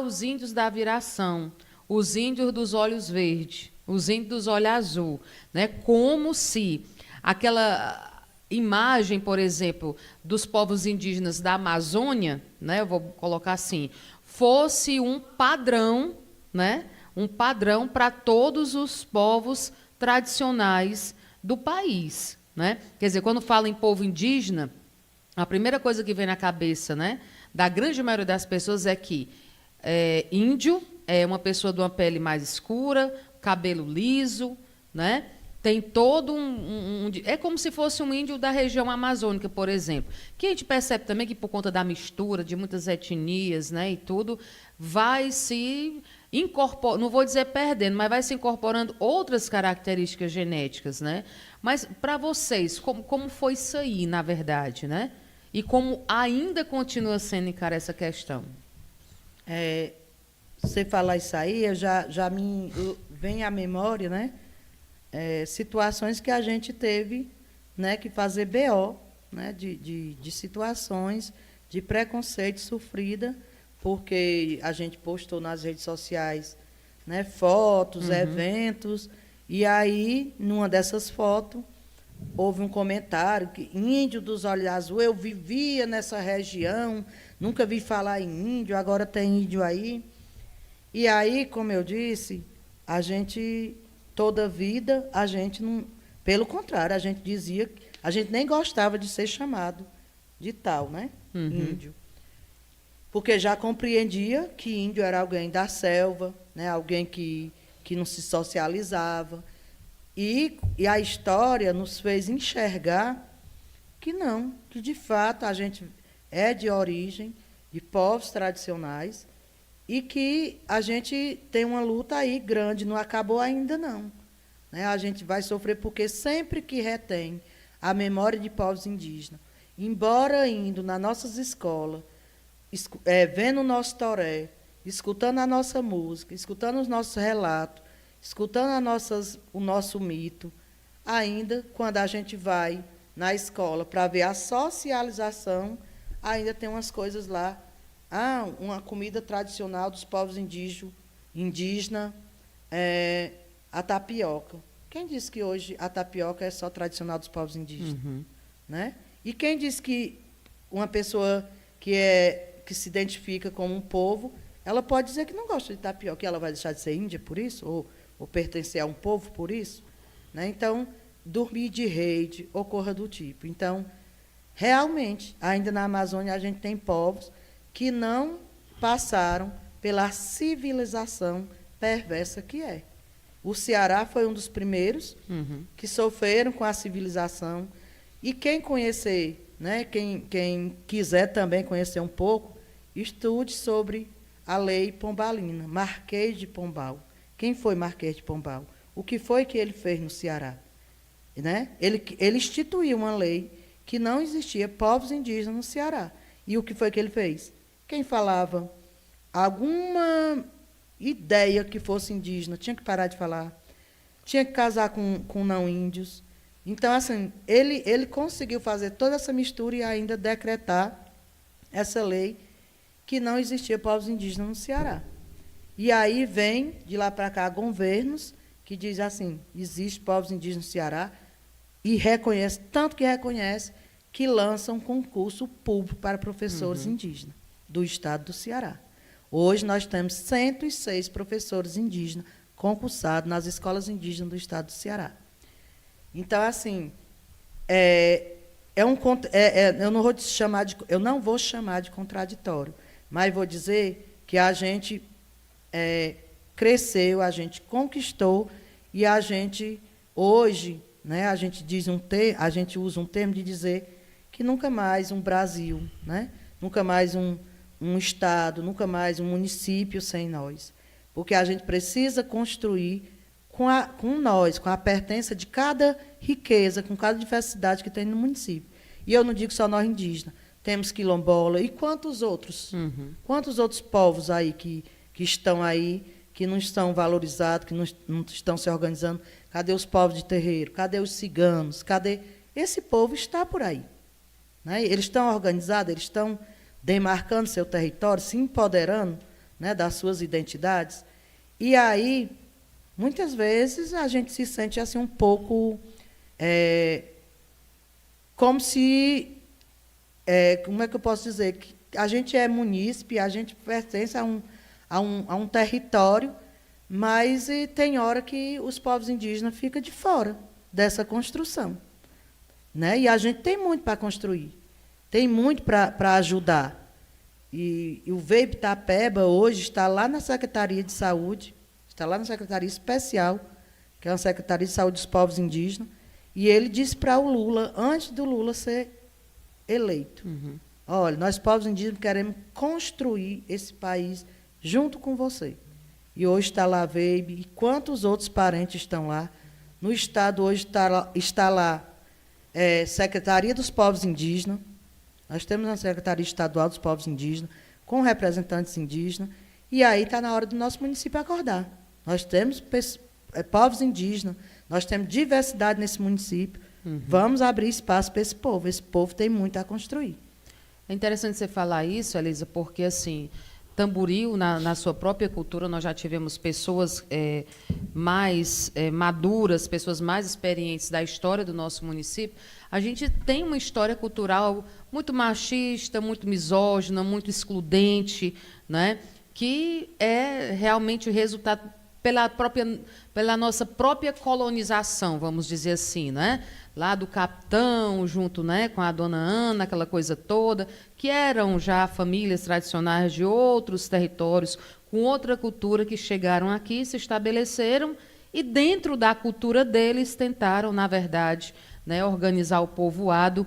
os índios da viração, os índios dos olhos verdes, os índios dos olhos azul, né? Como se aquela imagem, por exemplo, dos povos indígenas da Amazônia, né? Eu vou colocar assim, fosse um padrão, né? Um padrão para todos os povos tradicionais do país, né? Quer dizer, quando fala em povo indígena, a primeira coisa que vem na cabeça, né, da grande maioria das pessoas é que índio é uma pessoa de uma pele mais escura, cabelo liso, né? Tem todo é como se fosse um índio da região amazônica, por exemplo. Que a gente percebe também que, por conta da mistura de muitas etnias, né, e tudo, vai se incorporando, não vou dizer perdendo, mas vai se incorporando outras características genéticas, né? Mas, para vocês, como foi isso aí, na verdade, né? E como ainda continua sendo encarar essa questão? Você falar isso aí, já me vem à memória, né? Situações que a gente teve, né, que fazer BO, né, de situações de preconceito sofrida, porque a gente postou nas redes sociais, né, fotos, eventos, e aí, numa dessas fotos, houve um comentário que índio dos olhos azuis, eu vivia nessa região, nunca vi falar em índio, agora tem índio aí. E aí, como eu disse, a gente, toda a vida, a gente não... Pelo contrário, a gente dizia... A gente nem gostava de ser chamado de tal, né? Índio. porque já compreendia que índio era alguém da selva, né, alguém que não se socializava. E a história nos fez enxergar que não, que de fato a gente é de origem de povos tradicionais e que a gente tem uma luta aí grande, não acabou ainda não. Né? A gente vai sofrer porque sempre que retém a memória de povos indígenas, embora indo nas nossas escolas, vendo o nosso toré, escutando a nossa música, escutando os nossos relatos, escutando o nosso mito, ainda quando a gente vai na escola para ver a socialização, ainda tem umas coisas lá. Uma comida tradicional dos povos indígenas a tapioca. Quem disse que hoje a tapioca é só tradicional dos povos indígenas? Uhum. Né? E quem disse que uma pessoa que se identifica como um povo, ela pode dizer que não gosta de tapioca, e ela vai deixar de ser índia por isso? Ou pertencer a um povo por isso? Né? Então, dormir de rede ou coisa do tipo. Então, realmente, ainda na Amazônia, a gente tem povos que não passaram pela civilização perversa que é. O Ceará foi um dos primeiros que sofreram com a civilização. E quem conhecer, né, quem quiser também conhecer um pouco, estude sobre a lei pombalina, Marquês de Pombal. Quem foi Marquês de Pombal? O que foi que ele fez no Ceará? Né? Ele instituiu uma lei que não existia povos indígenas no Ceará. E o que foi que ele fez? Quem falava alguma ideia que fosse indígena tinha que parar de falar, tinha que casar com não índios. Então, assim, ele conseguiu fazer toda essa mistura e ainda decretar essa lei que não existia povos indígenas no Ceará. E aí vem, de lá para cá, governos que diz assim, existe povos indígenas no Ceará, e reconhece, tanto que reconhece, que lançam um concurso público para professores indígenas do estado do Ceará. Hoje nós temos 106 professores indígenas concursados nas escolas indígenas do estado do Ceará. Então, assim, eu não vou chamar de contraditório, mas vou dizer que a gente cresceu, a gente conquistou e a gente hoje, né, a gente usa um termo de dizer que nunca mais um Brasil, né, nunca mais um estado, nunca mais um município sem nós, porque a gente precisa construir com nós, com a pertença de cada riqueza, com cada diversidade que tem no município. E eu não digo só nós indígenas, temos quilombola e quantos outros povos aí que estão aí, que não estão valorizados, que não estão se organizando. Cadê os povos de terreiro? Cadê os ciganos? Cadê? Esse povo está por aí. Né? Eles estão organizados, eles estão demarcando seu território, se empoderando, né, das suas identidades. E aí, muitas vezes, a gente se sente assim um pouco como se... como é que eu posso dizer? Que a gente é munícipe, a gente pertence a um território, mas tem hora que os povos indígenas ficam de fora dessa construção. Né? E a gente tem muito para construir, tem muito para ajudar. E o VEIP Itapeba hoje está lá na Secretaria de Saúde, está lá na Secretaria Especial, que é uma Secretaria de Saúde dos Povos Indígenas, e ele disse para o Lula, antes do Lula ser eleito, olha, nós, povos indígenas, queremos construir esse país junto com você. E hoje está lá a VEIB, e quantos outros parentes estão lá? No Estado hoje está lá Secretaria dos Povos Indígenas, nós temos a Secretaria Estadual dos Povos Indígenas, com representantes indígenas, e aí está na hora do nosso município acordar. Nós temos povos indígenas, nós temos diversidade nesse município, vamos abrir espaço para esse povo. Esse povo tem muito a construir. É interessante você falar isso, Elisa, porque, assim, Tamboril, na sua própria cultura, nós já tivemos pessoas mais maduras, pessoas mais experientes da história do nosso município. A gente tem uma história cultural muito machista, muito misógina, muito excludente, né? Que é realmente o resultado pela nossa própria colonização, vamos dizer assim, né? Lá do capitão, junto, né, com a dona Ana, aquela coisa toda, que eram já famílias tradicionais de outros territórios, com outra cultura, que chegaram aqui, se estabeleceram, e dentro da cultura deles tentaram, na verdade, né, organizar o povoado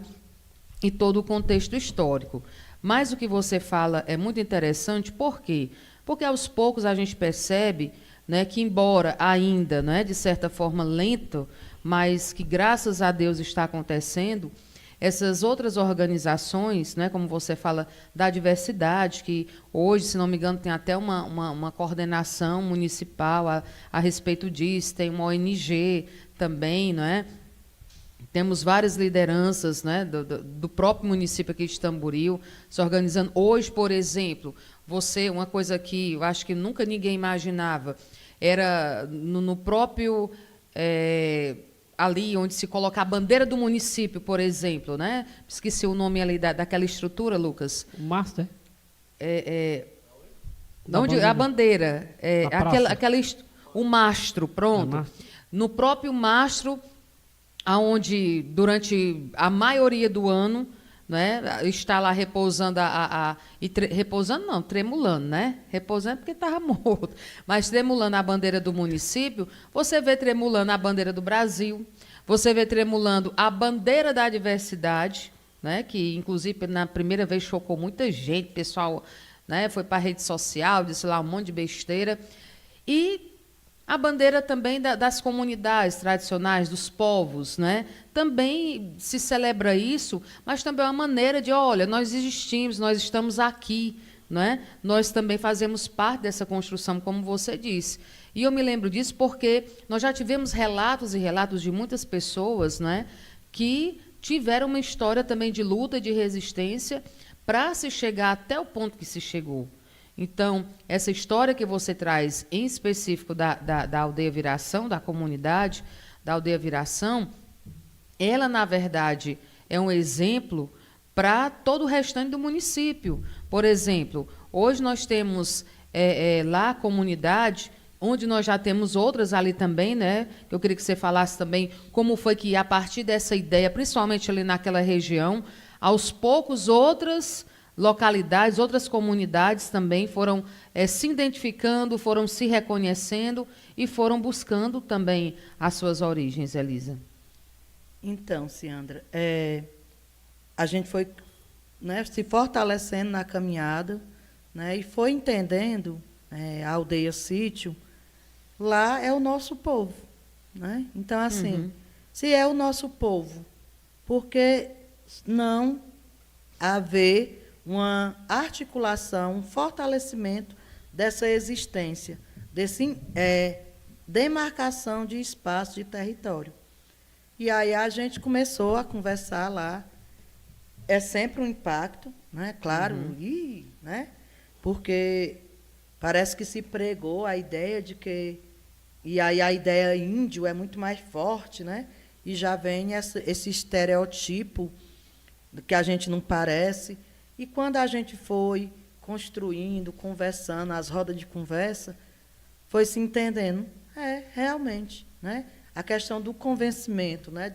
e todo o contexto histórico. Mas o que você fala é muito interessante, por quê? Porque aos poucos a gente percebe, né, que, embora ainda, né, de certa forma lento, mas que graças a Deus está acontecendo, essas outras organizações, né, como você fala, da diversidade, que hoje, se não me engano, tem até uma coordenação municipal a respeito disso, tem uma ONG também, não é? Temos várias lideranças, né, do próprio município aqui de Tamboril se organizando. Hoje, por exemplo, uma coisa que eu acho que nunca ninguém imaginava, era no próprio... ali onde se coloca a bandeira do município, por exemplo, né? Esqueci o nome ali daquela estrutura, Lucas. O Master? Onde a bandeira, o mastro, pronto. No próprio mastro, aonde durante a maioria do ano, né, está lá repousando repousando não, tremulando, né? Repousando porque estava morto, mas tremulando a bandeira do município. Você vê tremulando a bandeira do Brasil, você vê tremulando a bandeira da diversidade, né, que inclusive na primeira vez chocou muita gente, pessoal, né, foi para a rede social, disse lá um monte de besteira. E a bandeira também das comunidades tradicionais, dos povos, né? Também se celebra isso, mas também é uma maneira de, olha, nós existimos, nós estamos aqui, né? Nós também fazemos parte dessa construção, como você disse. E eu me lembro disso porque nós já tivemos relatos e relatos de muitas pessoas, né, que tiveram uma história também de luta e de resistência para se chegar até o ponto que se chegou. Então, essa história que você traz, em específico da Aldeia Viração, da comunidade da Aldeia Viração, ela, na verdade, é um exemplo para todo o restante do município. Por exemplo, hoje nós temos lá a comunidade, onde nós já temos outras ali também, né? Eu queria que você falasse também como foi que, a partir dessa ideia, principalmente ali naquela região, aos poucos outras localidades, outras comunidades também foram se identificando, foram se reconhecendo e foram buscando também as suas origens, Elisa. Então, Ciandra, a gente foi, né, se fortalecendo na caminhada, né, e foi entendendo a aldeia sítio, lá é o nosso povo. Né? Então, assim, se é o nosso povo, por que não haver uma articulação, um fortalecimento dessa existência, dessa demarcação de espaço, de território? E aí a gente começou a conversar lá. É sempre um impacto, né? Claro, né? Porque parece que se pregou a ideia de que... E aí a ideia índio é muito mais forte, né? E já vem esse estereotipo que a gente não parece. E quando a gente foi construindo, conversando, as rodas de conversa, foi se entendendo, realmente, né? A questão do convencimento, né?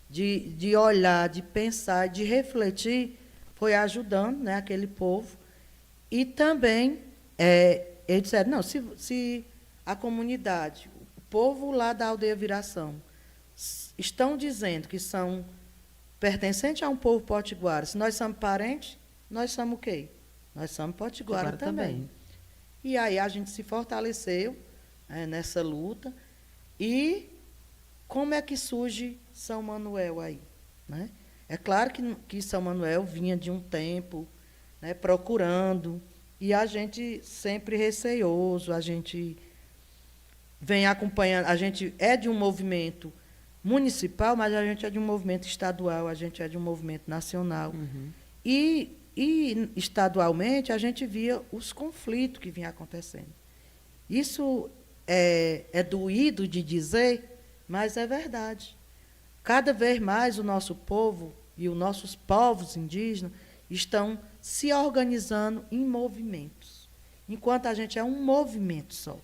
De olhar, de pensar, de refletir, foi ajudando, né, aquele povo. E também, eles disseram, não, se a comunidade, o povo lá da Aldeia Viração, estão dizendo que são pertencentes a um povo potiguara, se nós somos parentes, nós somos o quê? Nós somos potiguara também. E aí a gente se fortaleceu nessa luta. E como é que surge São Manuel aí? Né? É claro que São Manuel vinha de um tempo, né, procurando, e a gente sempre receoso, a gente vem acompanhando, a gente é de um movimento municipal, mas a gente é de um movimento estadual, a gente é de um movimento nacional. E estadualmente a gente via os conflitos que vinham acontecendo. Isso é doído de dizer, mas é verdade. Cada vez mais o nosso povo e os nossos povos indígenas estão se organizando em movimentos, enquanto a gente é um movimento só.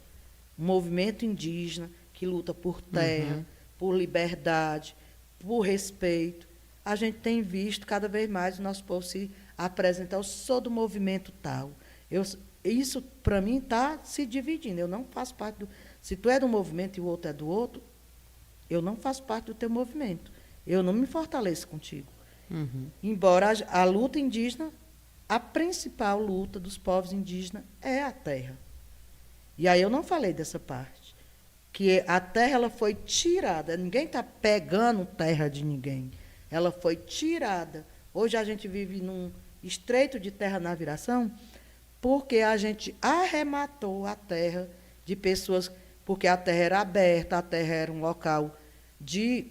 um movimento indígena que luta por terra, por liberdade, por respeito. A gente tem visto cada vez mais o nosso povo se apresentar. Eu sou do movimento tal. Isso, para mim, está se dividindo. Eu não faço parte do... Se tu é do movimento e o outro é do outro, eu não faço parte do teu movimento. Eu não me fortaleço contigo. Embora a luta indígena, a principal luta dos povos indígenas é a terra. E aí eu não falei dessa parte. Que a terra ela foi tirada. Ninguém está pegando terra de ninguém. Ela foi tirada. Hoje a gente vive num estreito de terra na viração porque a gente arrematou a terra de pessoas, porque a terra era aberta, a terra era um local de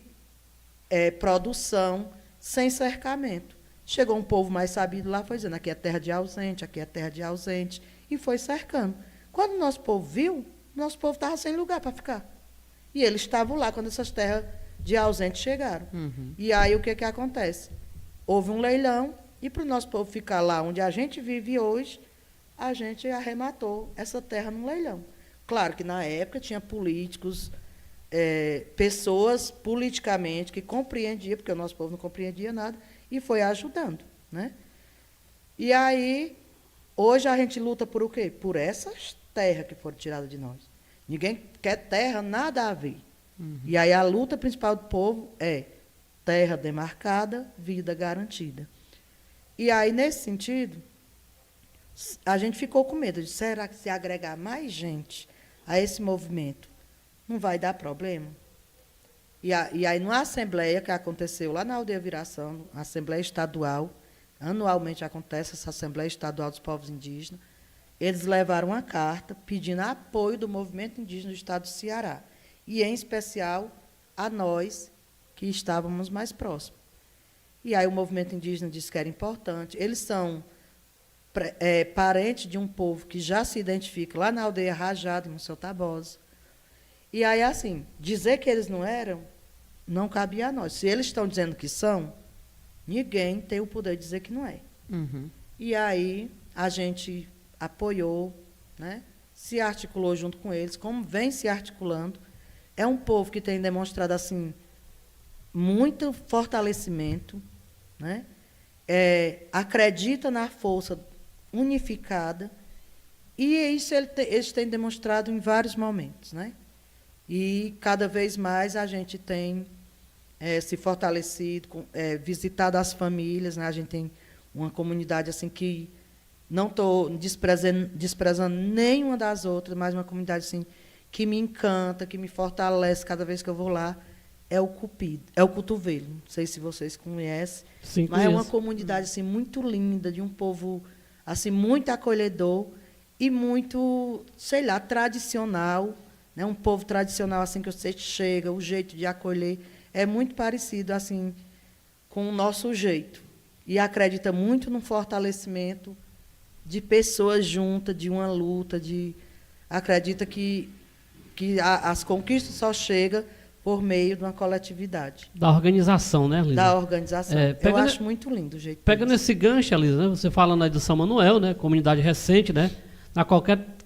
produção sem cercamento. Chegou um povo mais sabido lá, foi dizendo, aqui é terra de ausente, aqui é terra de ausente, e foi cercando. Quando o nosso povo viu, o nosso povo estava sem lugar para ficar. E eles estavam lá quando essas terras de ausente chegaram. E aí o que acontece? Houve um leilão, e para o nosso povo ficar lá onde a gente vive hoje, a gente arrematou essa terra num leilão. Claro que na época tinha políticos, pessoas politicamente que compreendiam, porque o nosso povo não compreendia nada, e foi ajudando, né? E aí, hoje a gente luta por o quê? Por essas terras que foram tiradas de nós. Ninguém quer terra, nada a ver. E aí a luta principal do povo é terra demarcada, vida garantida. E aí, nesse sentido, a gente ficou com medo de, será que se agregar mais gente a esse movimento, não vai dar problema? E aí, numa assembleia que aconteceu lá na Aldeia Viração, a Assembleia Estadual, anualmente acontece essa Assembleia Estadual dos Povos Indígenas, eles levaram uma carta pedindo apoio do movimento indígena do estado do Ceará, e, em especial, a nós, que estávamos mais próximos. E aí o movimento indígena disse que era importante. Eles são parentes de um povo que já se identifica lá na aldeia Rajada, no seu Tabosa. E aí, assim, dizer que eles não eram, não cabia a nós. Se eles estão dizendo que são, ninguém tem o poder de dizer que não é. E aí a gente apoiou, né, se articulou junto com eles, como vem se articulando. É um povo que tem demonstrado assim muito fortalecimento, né? Acredita na força unificada, e isso eles têm demonstrado em vários momentos, né? E cada vez mais a gente tem se fortalecido, visitado as famílias, né? A gente tem uma comunidade assim que não estou desprezando nenhuma das outras, mas uma comunidade assim que me encanta, que me fortalece cada vez que eu vou lá, é o Cupido, é o Cotovelo. Não sei se vocês conhecem, Sim, mas é uma comunidade assim muito linda, de um povo assim muito acolhedor e muito, sei lá, tradicional, né? Um povo tradicional assim que você chega, o jeito de acolher é muito parecido assim com o nosso jeito, e acredita muito no fortalecimento de pessoas juntas, de uma luta, acredita que as conquistas só chegam por meio de uma coletividade. Da organização, né, Lisa? Da organização. Eu acho muito lindo o jeito. Pegando esse gancho, Lisa, né, você falando aí do São Manuel, né, comunidade recente, né?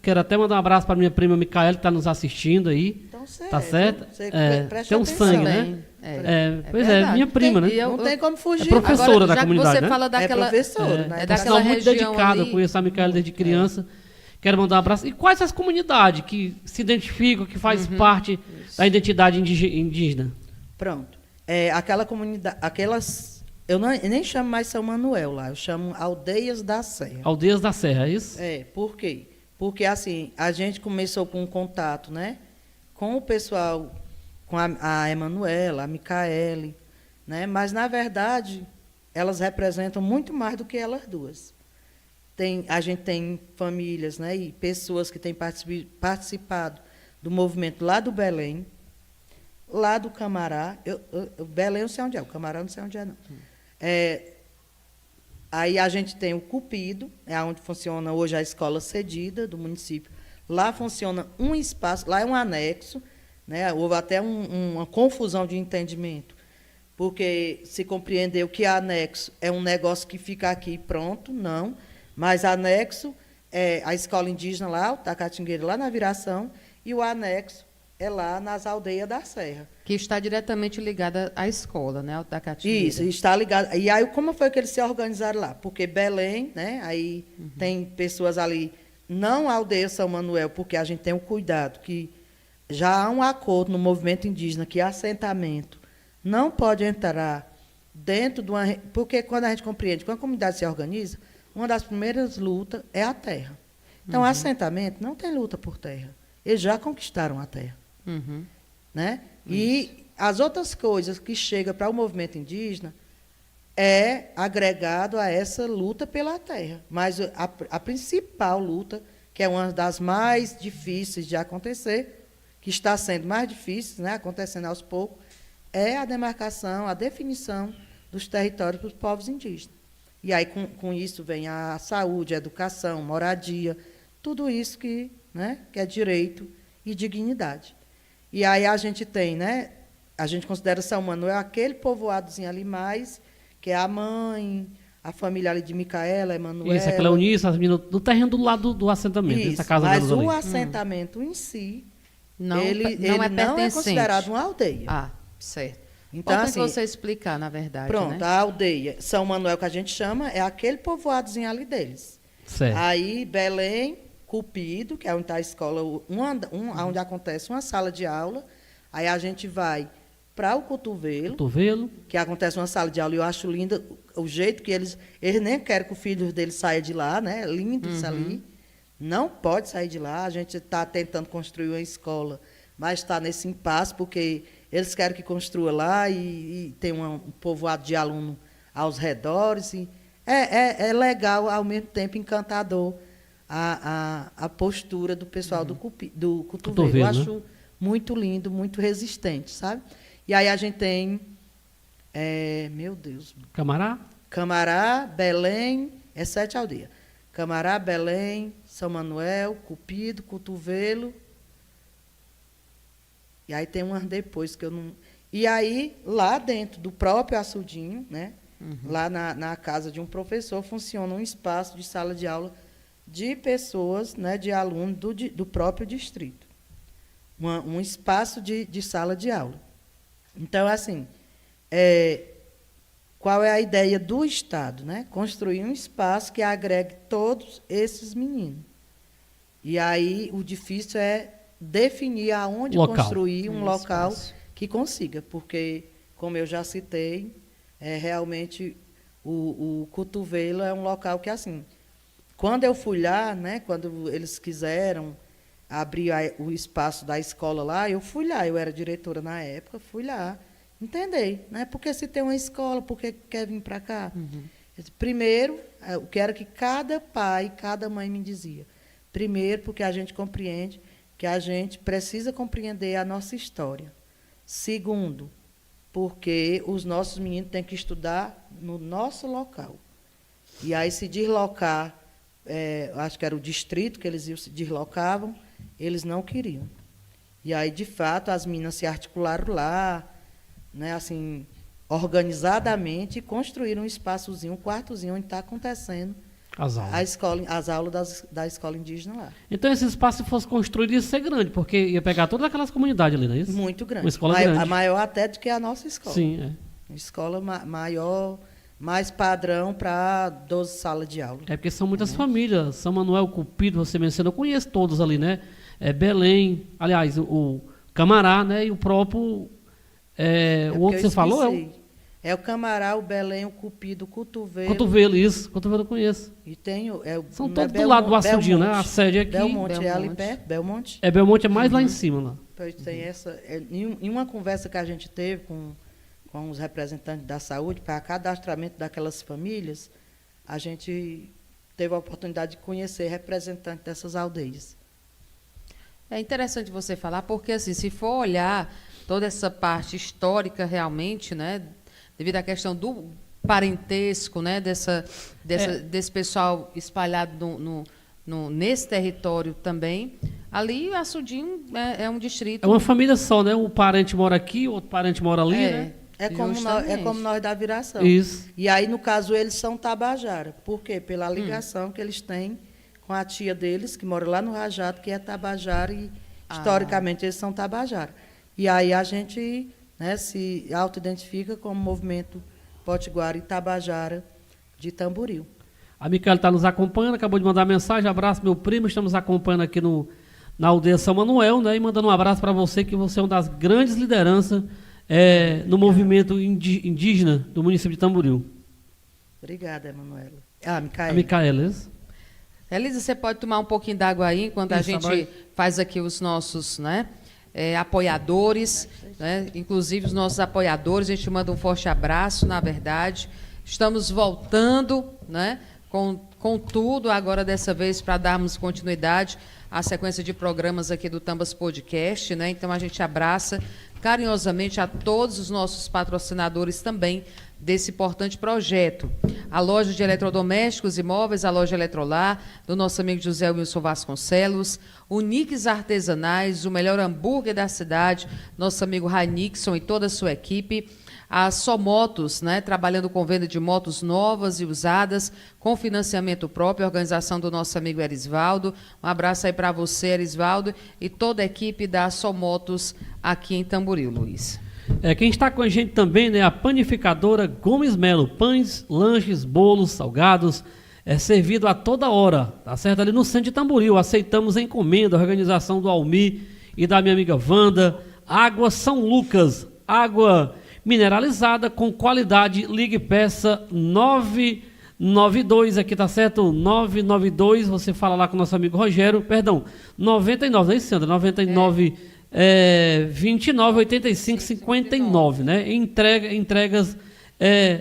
Quero até mandar um abraço para minha prima Micaela, que está nos assistindo aí. Então, tá certo? Presta tem um atenção, sangue, né? Pois é, minha prima, né? Não tem como fugir. É professora Agora, da comunidade, você né? fala daquela, É professora, né? daquela muito região dedicada, ali. eu conheço a Micaela desde criança. Quero mandar um abraço. E quais as comunidades que se identificam, que faz parte da identidade indígena? Pronto. Aquela comunidade, eu nem chamo mais São Manuel lá, eu chamo Aldeias da Serra. Aldeias da Serra, é isso? Por quê? Porque assim, a gente começou com um contato, né, com o pessoal, com a Emanuela, a Micaele, né, mas, na verdade, elas representam muito mais do que elas duas. A gente tem famílias, né, e pessoas que têm participado do movimento lá do Belém, lá do Camará. Belém eu não sei onde é, o Camará eu não sei onde é, não. Aí a gente tem o Cupido, é onde funciona hoje a escola cedida do município. Lá funciona um espaço, lá é um anexo, né? Houve até uma confusão de entendimento, porque se compreendeu que anexo é um negócio que fica aqui e pronto, não. Mas anexo é a escola indígena lá, o Tacatingueira, lá na Viração, e o anexo é lá nas aldeias da Serra. Que está diretamente ligada à escola, né, Alto da Catingueira. Isso, está ligado. E aí, como foi que eles se organizaram lá? Porque Belém, né, aí tem pessoas ali, não a aldeia São Manuel, porque a gente tem o cuidado que já há um acordo no movimento indígena que assentamento não pode entrar dentro de uma... Porque quando a gente compreende, quando a comunidade se organiza, uma das primeiras lutas é a terra. Então, assentamento não tem luta por terra. Eles já conquistaram a terra. Né? E as outras coisas que chegam para o movimento indígena é agregado a essa luta pela terra. Mas a principal luta, que é uma das mais difíceis de acontecer, que está sendo mais difícil, né, acontecendo aos poucos, é a demarcação, a definição dos territórios dos povos indígenas. E aí, com isso, vem a saúde, a educação, moradia, tudo isso que, né, que é direito e dignidade. E aí a gente tem, né, a gente considera São Manuel aquele povoadozinho ali mais, que é a mãe, a família ali de Micaela, Emanuela. Isso, a Cleonice, as meninas do terreno do lado do assentamento, Isso, essa casa mas delas o ali. assentamento em si, Não, ele não é não é pertencente. considerado uma aldeia. Ah, certo. Então, Importante assim, você explicar, na verdade, pronto, né? a aldeia São Manuel, que a gente chama, é aquele povoadozinho ali deles. Certo. Aí, Belém, Cupido, que é onde está a escola, onde acontece uma sala de aula. Aí a gente vai para o Cotovelo, que acontece uma sala de aula, e eu acho lindo o jeito que eles nem querem que o filho deles saia de lá, né? É lindo isso ali. Não pode sair de lá. A gente está tentando construir uma escola, mas está nesse impasse, porque eles querem que construa lá e tem um povoado de aluno aos redores. E é legal, ao mesmo tempo encantador, a postura do pessoal do Cotovelo. Eu acho muito lindo, muito resistente, sabe? E aí a gente tem, meu Deus... Camará, Belém, 7 aldeias. Camará, Belém, São Manuel, Cupido, Cotovelo. E aí tem umas depois que eu não... E aí, lá dentro do próprio açudinho, né? Lá na casa de um professor, funciona um espaço de sala de aula de pessoas, né, de alunos do próprio distrito. Um espaço de sala de aula. Então, assim, qual é a ideia do Estado? Né? Construir um espaço que agregue todos esses meninos. E aí o difícil é definir aonde construir um local que consiga, porque, como eu já citei, realmente o Cotovelo é um local que, assim, quando eu fui lá, né, quando eles quiseram abrir o espaço da escola lá, eu fui lá, eu era diretora na época, fui lá, entender, né? Porque se tem uma escola, por que quer vir para cá? Primeiro, o que era que cada pai, cada mãe me dizia. Primeiro, porque a gente compreende que a gente precisa compreender a nossa história. Segundo, porque os nossos meninos têm que estudar no nosso local. E aí se deslocar, acho que era o distrito que eles se deslocavam, eles não queriam. E aí, de fato, as meninas se articularam lá, né, assim, organizadamente, e construíram um espaçozinho, um quartozinho, onde está acontecendo as aulas da escola indígena lá. Então, esse espaço, se fosse construído, ia ser grande, porque ia pegar todas aquelas comunidades ali, não é isso? Muito grande. Uma escola grande. A maior até do que a nossa escola. Sim, Uma escola maior, mais padrão para 12 salas de aula. É porque são muitas famílias. São Manuel, Cupido, você mencionou, eu conheço todos ali, né? Belém, aliás, o Camará, né? E o próprio... o outro que você falou é o Camará, o Belém, o Cupido, o Cotovelo. Cotovelo, isso. Cotovelo eu conheço. E tem são todos do lado do açudinho, né? A sede aqui. Belmonte é ali perto. Belmonte. Belmonte é mais lá em cima, lá. Pois tem essa... Em uma conversa que a gente teve com os representantes da saúde, para cadastramento daquelas famílias, a gente teve a oportunidade de conhecer representantes dessas aldeias. É interessante você falar, porque, assim, se for olhar toda essa parte histórica realmente, né, devido à questão do parentesco, né, desse pessoal espalhado nesse território também, ali o Açudinho é um distrito... É uma família só, né? Um parente mora aqui, o outro parente mora ali, né? É como nós da Viração. Isso. E aí, no caso, eles são Tabajara. Por quê? Pela ligação que eles têm com a tia deles, que mora lá no Rajado, que é Tabajara, Historicamente, eles são Tabajara. E aí a gente, né, se auto-identifica como Movimento Potiguara e Tabajara de Tamboril. A Micaela está nos acompanhando, acabou de mandar mensagem. Abraço, meu primo. Estamos acompanhando aqui na aldeia São Manuel, né? E mandando um abraço para você, que você é uma das grandes lideranças no movimento indígena do município de Tamboril. Obrigada, Emanuela. Micaela. A Micaela, isso? Elisa, você pode tomar um pouquinho d'água aí, enquanto a gente faz aqui os nossos, né, apoiadores, né? Inclusive os nossos apoiadores, a gente manda um forte abraço, na verdade. Estamos voltando, né, com tudo agora dessa vez para darmos continuidade à sequência de programas aqui do Tambas Podcast, né? Então a gente abraça carinhosamente a todos os nossos patrocinadores também desse importante projeto. A loja de eletrodomésticos e móveis, a loja Eletrolar, do nosso amigo José Wilson Vasconcelos, o Nix Artesanais, o melhor hambúrguer da cidade, nosso amigo Rainixon e toda a sua equipe. A Só Motos, né, trabalhando com venda de motos novas e usadas, com financiamento próprio, organização do nosso amigo Erisvaldo. Um abraço aí para você, Erisvaldo, e toda a equipe da Só Motos aqui em Tamboril, Luiz. Quem está com a gente também, né, a panificadora Gomes Melo, pães, lanches, bolos, salgados, servido a toda hora, tá certo? Ali no centro de Tamboril, aceitamos encomenda, organização do Almir e da minha amiga Wanda. Água São Lucas, água mineralizada com qualidade. Ligue, peça 992, aqui tá certo? 992, você fala lá com o nosso amigo Rogério, perdão, 99, não é isso, Sandra? 99 29 85 59, né? Entregas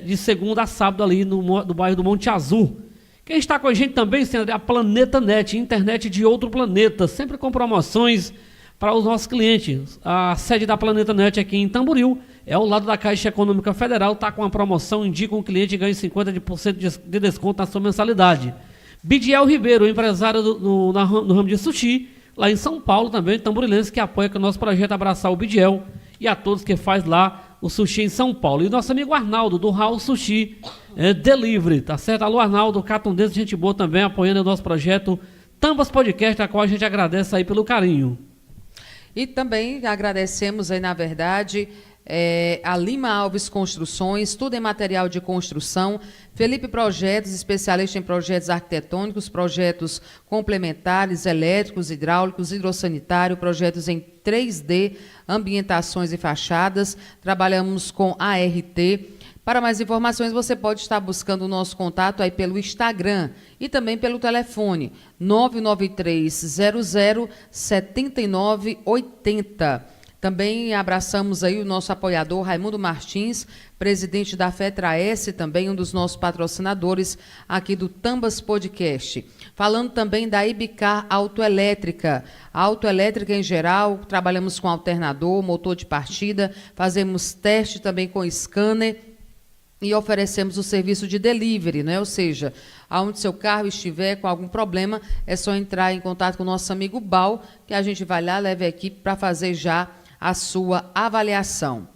de segunda a sábado ali no bairro do Monte Azul. Quem está com a gente também, Sandra, é a Planeta Net, internet de outro planeta, sempre com promoções para os nossos clientes. A sede da Planeta Net aqui em Tamboril é ao lado da Caixa Econômica Federal, está com a promoção, indica um cliente e ganha 50% de desconto na sua mensalidade. Bidiel Ribeiro, empresário no ramo de sushi, lá em São Paulo também, tamborilense, que apoia com o nosso projeto Abraçar o Bidiel e a todos que faz lá o sushi em São Paulo. E nosso amigo Arnaldo, do Raul Sushi Delivery, tá certo? Alô, Arnaldo, catundense, gente boa também, apoiando o nosso projeto Tambas Podcast, a qual a gente agradece aí pelo carinho. E também agradecemos aí, na verdade, a Lima Alves Construções, tudo em material de construção, Felipe Projetos, especialista em projetos arquitetônicos, projetos complementares, elétricos, hidráulicos, hidrossanitário, projetos em 3D, ambientações e fachadas, trabalhamos com ART. Para mais informações, você pode estar buscando o nosso contato aí pelo Instagram e também pelo telefone 99300 7980. Também abraçamos aí o nosso apoiador Raimundo Martins, presidente da FETRAS, também um dos nossos patrocinadores aqui do Tambas Podcast. Falando também da Ibicar Autoelétrica. A autoelétrica em geral, trabalhamos com alternador, motor de partida, fazemos teste também com scanner e oferecemos o serviço de delivery, né? Ou seja, aonde seu carro estiver com algum problema, é só entrar em contato com o nosso amigo Bal, que a gente vai lá, leva a equipe para fazer já a sua avaliação.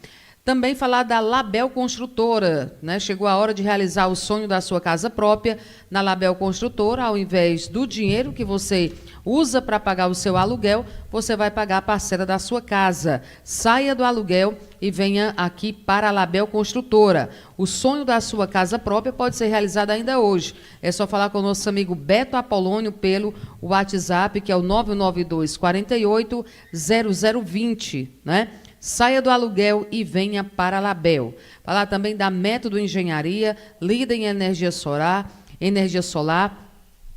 Também falar da Label Construtora, né? Chegou a hora de realizar o sonho da sua casa própria. Na Label Construtora, ao invés do dinheiro que você usa para pagar o seu aluguel, você vai pagar a parcela da sua casa. Saia do aluguel e venha aqui para a Label Construtora. O sonho da sua casa própria pode ser realizado ainda hoje. É só falar com o nosso amigo Beto Apolônio pelo WhatsApp, que é o 992 48 0020, né? Saia do aluguel e venha para a Label. Falar também da Método Engenharia, líder em energia solar.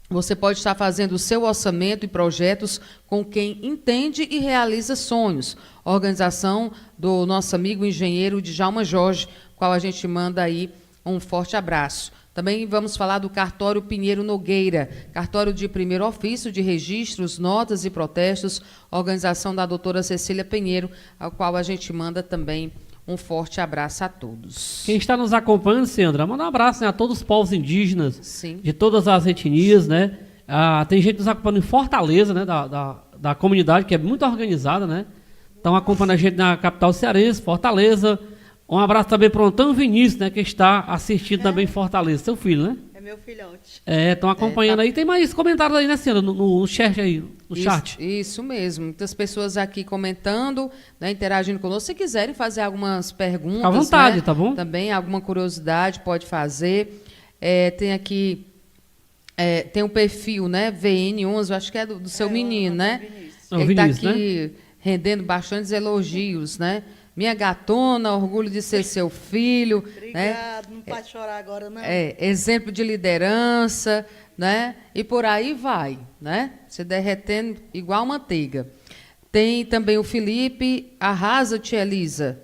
Você pode estar fazendo o seu orçamento e projetos com quem entende e realiza sonhos. Organização do nosso amigo engenheiro Djalma Jorge, qual a gente manda aí um forte abraço. Também vamos falar do Cartório Pinheiro Nogueira, cartório de primeiro ofício de registros, notas e protestos, organização da doutora Cecília Pinheiro, ao qual a gente manda também um forte abraço a todos. Quem está nos acompanhando, Sandra, manda um abraço, né, a todos os povos indígenas, sim, de todas as etnias, né? Tem gente nos acompanhando em Fortaleza, né, da comunidade, que é muito organizada, né? Estão acompanhando a gente na capital cearense, Fortaleza. Um abraço também para o Antônio Vinícius, né, que está assistindo também em Fortaleza. Seu filho, né? É É meu filhote. Estão acompanhando aí. Tem mais comentários aí, né, senhora? No chat aí, no chat. Isso mesmo. Muitas pessoas aqui comentando, né, interagindo conosco. Se quiserem fazer algumas perguntas, Fica à vontade, né, tá bom? Também, alguma curiosidade, pode fazer. Tem aqui, tem um perfil, né, VN11, eu acho que é do seu menino, né? É o Ele está Vinícius, aqui rendendo bastantes elogios, né? Minha gatona, orgulho de ser seu filho. Obrigado, Né? não pode chorar agora, não. Exemplo de liderança, né? E por aí vai, né? Se derretendo igual manteiga. Tem também o Felipe, arrasa-te, Elisa.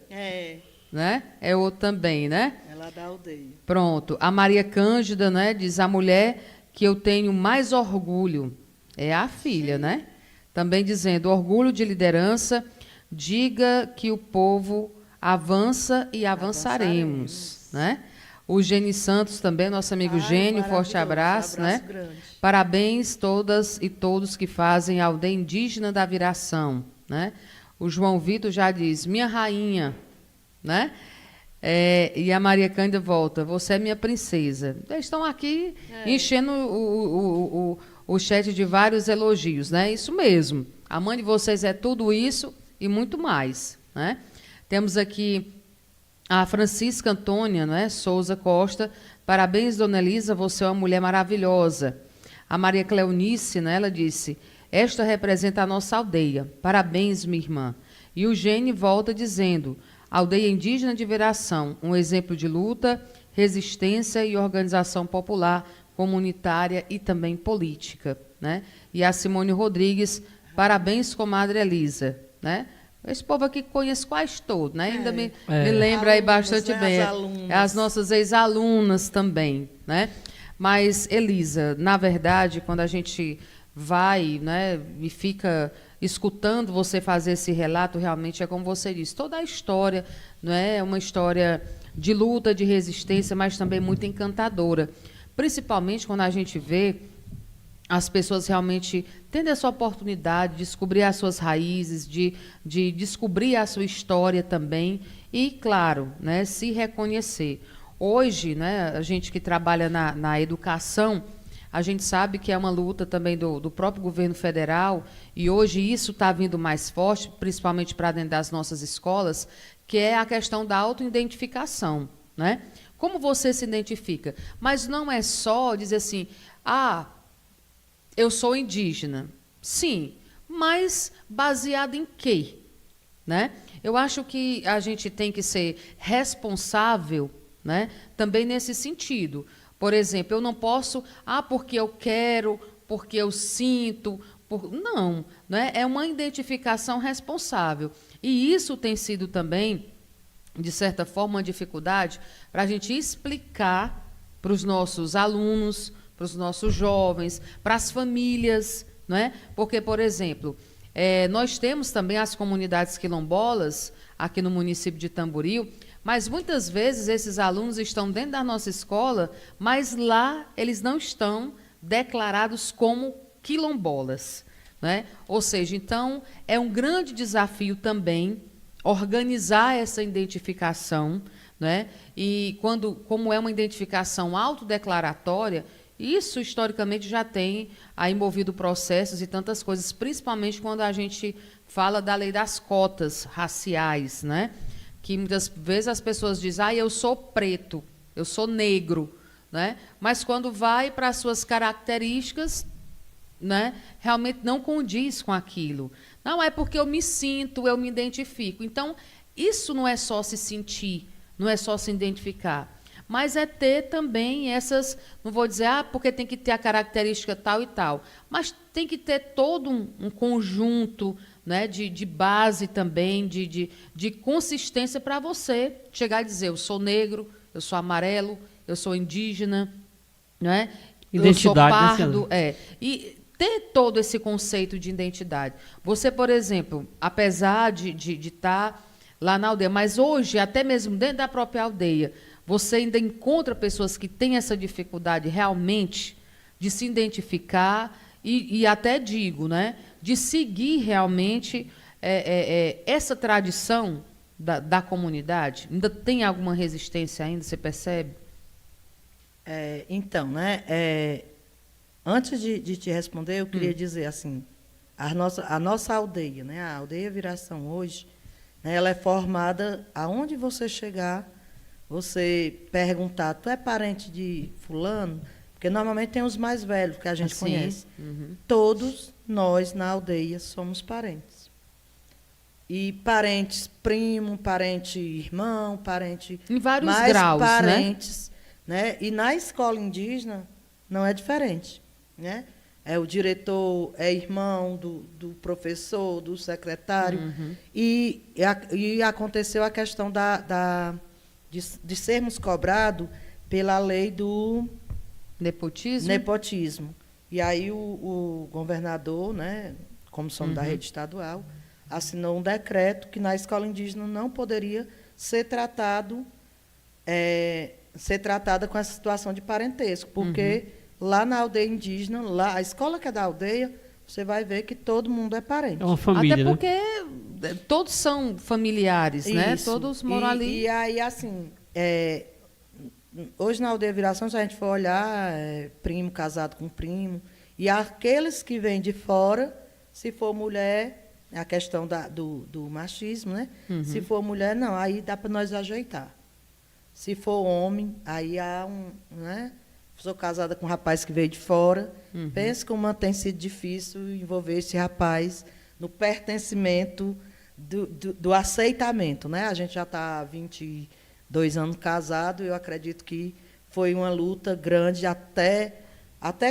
Né? É outro também, né? Ela dá aldeia. Pronto. A Maria Cândida, né? Diz a mulher que eu tenho mais orgulho. É a filha, né? Também dizendo, orgulho de liderança, diga que o povo avança e avançaremos. Né? O Gênio Santos também, nosso amigo Gênio, forte abraço. Né? Grande. Parabéns todas e todos que fazem a aldeia indígena da Viração. Né? O João Vitor já diz, minha rainha. Né? E a Maria Cândida volta, você é minha princesa. Eles estão aqui enchendo o chat de vários elogios, né? Isso mesmo. A mãe de vocês é tudo isso e muito mais, né? Temos aqui a Francisca Antônia, né? Souza Costa. Parabéns, dona Elisa, você é uma mulher maravilhosa. A Maria Cleonice, né? Ela disse, esta representa a nossa aldeia. Parabéns, minha irmã. E o Gene volta dizendo, aldeia indígena de Viração, um exemplo de luta, resistência e organização popular, comunitária e também política. Né? E a Simone Rodrigues, parabéns, comadre Elisa. Né? Esse povo aqui conhece quase todo, né? Ainda me lembra aí bastante bem. As nossas ex-alunas também. Né? Mas, Elisa, na verdade, quando a gente vai, né, e fica escutando você fazer esse relato, realmente é como você disse, toda a história, não é uma história de luta, de resistência, mas também muito encantadora. Principalmente quando a gente vê as pessoas realmente tendo essa oportunidade de descobrir as suas raízes, de descobrir a sua história também e, claro, né, se reconhecer. Hoje, né, a gente que trabalha na educação, a gente sabe que é uma luta também do próprio governo federal, e hoje isso está vindo mais forte, principalmente para dentro das nossas escolas, que é a questão da autoidentificação. Né? Como você se identifica? Mas não é só dizer assim, eu sou indígena. Sim, mas baseado em quê? Né? Eu acho que a gente tem que ser responsável, né, também nesse sentido. Por exemplo, eu não posso, porque eu quero, porque eu sinto. Não, né? É uma identificação responsável. E isso tem sido também, de certa forma, uma dificuldade para a gente explicar para os nossos alunos, para os nossos jovens, para as famílias. Né? Porque, por exemplo, nós temos também as comunidades quilombolas aqui no município de Tamboril, mas muitas vezes esses alunos estão dentro da nossa escola, mas lá eles não estão declarados como quilombolas. Né? Ou seja, então, é um grande desafio também organizar essa identificação. Né? E como é uma identificação autodeclaratória, isso historicamente já tem aí movido processos e tantas coisas, principalmente quando a gente fala da lei das cotas raciais, né? Que muitas vezes as pessoas dizem, eu sou preto, eu sou negro, né? Mas quando vai para as suas características, né, realmente não condiz com aquilo. Não, é porque eu me sinto, eu me identifico. Então, isso não é só se sentir, não é só se identificar, mas é ter também essas, não vou dizer, porque tem que ter a característica tal e tal, mas tem que ter todo um conjunto, né, de base também, de consistência para você chegar e dizer, eu sou negro, eu sou amarelo, eu sou indígena, né, identidade, eu sou pardo, e ter todo esse conceito de identidade. Você, por exemplo, apesar de estar lá na aldeia, mas hoje, até mesmo dentro da própria aldeia, você ainda encontra pessoas que têm essa dificuldade realmente de se identificar e até digo, né, de seguir realmente essa tradição da comunidade? Ainda tem alguma resistência ainda, você percebe? Então, né, antes de te responder, eu queria dizer assim, a nossa aldeia, né, a aldeia Viração hoje, né, ela é formada, aonde você chegar, você perguntar, tu é parente de fulano? Porque normalmente tem os mais velhos que a gente conhece. Todos nós na aldeia somos parentes. E parentes primo, parente irmão, parente... Em vários mais graus, parentes, né? E na escola indígena não é diferente, né? O diretor é irmão do professor, do secretário. E aconteceu a questão de sermos cobrados pela lei do nepotismo. E aí o governador, né, como somos da rede estadual, assinou um decreto que na escola indígena não poderia ser tratada com essa situação de parentesco, porque lá na aldeia indígena, lá, a escola que é da aldeia, você vai ver que todo mundo é parente. É uma família, até né? porque todos são familiares, né? Isso. Todos moram ali. E aí, assim, hoje na aldeia Viração, se a gente for olhar, primo casado com primo, e aqueles que vêm de fora, se for mulher, a questão do machismo, né? Se for mulher, não, aí dá para nós ajeitar. Se for homem, aí há né? Sou casada com um rapaz que veio de fora. Penso como tem sido difícil envolver esse rapaz no pertencimento do aceitamento, né? A gente já está há 22 anos casado, eu acredito que foi uma luta grande até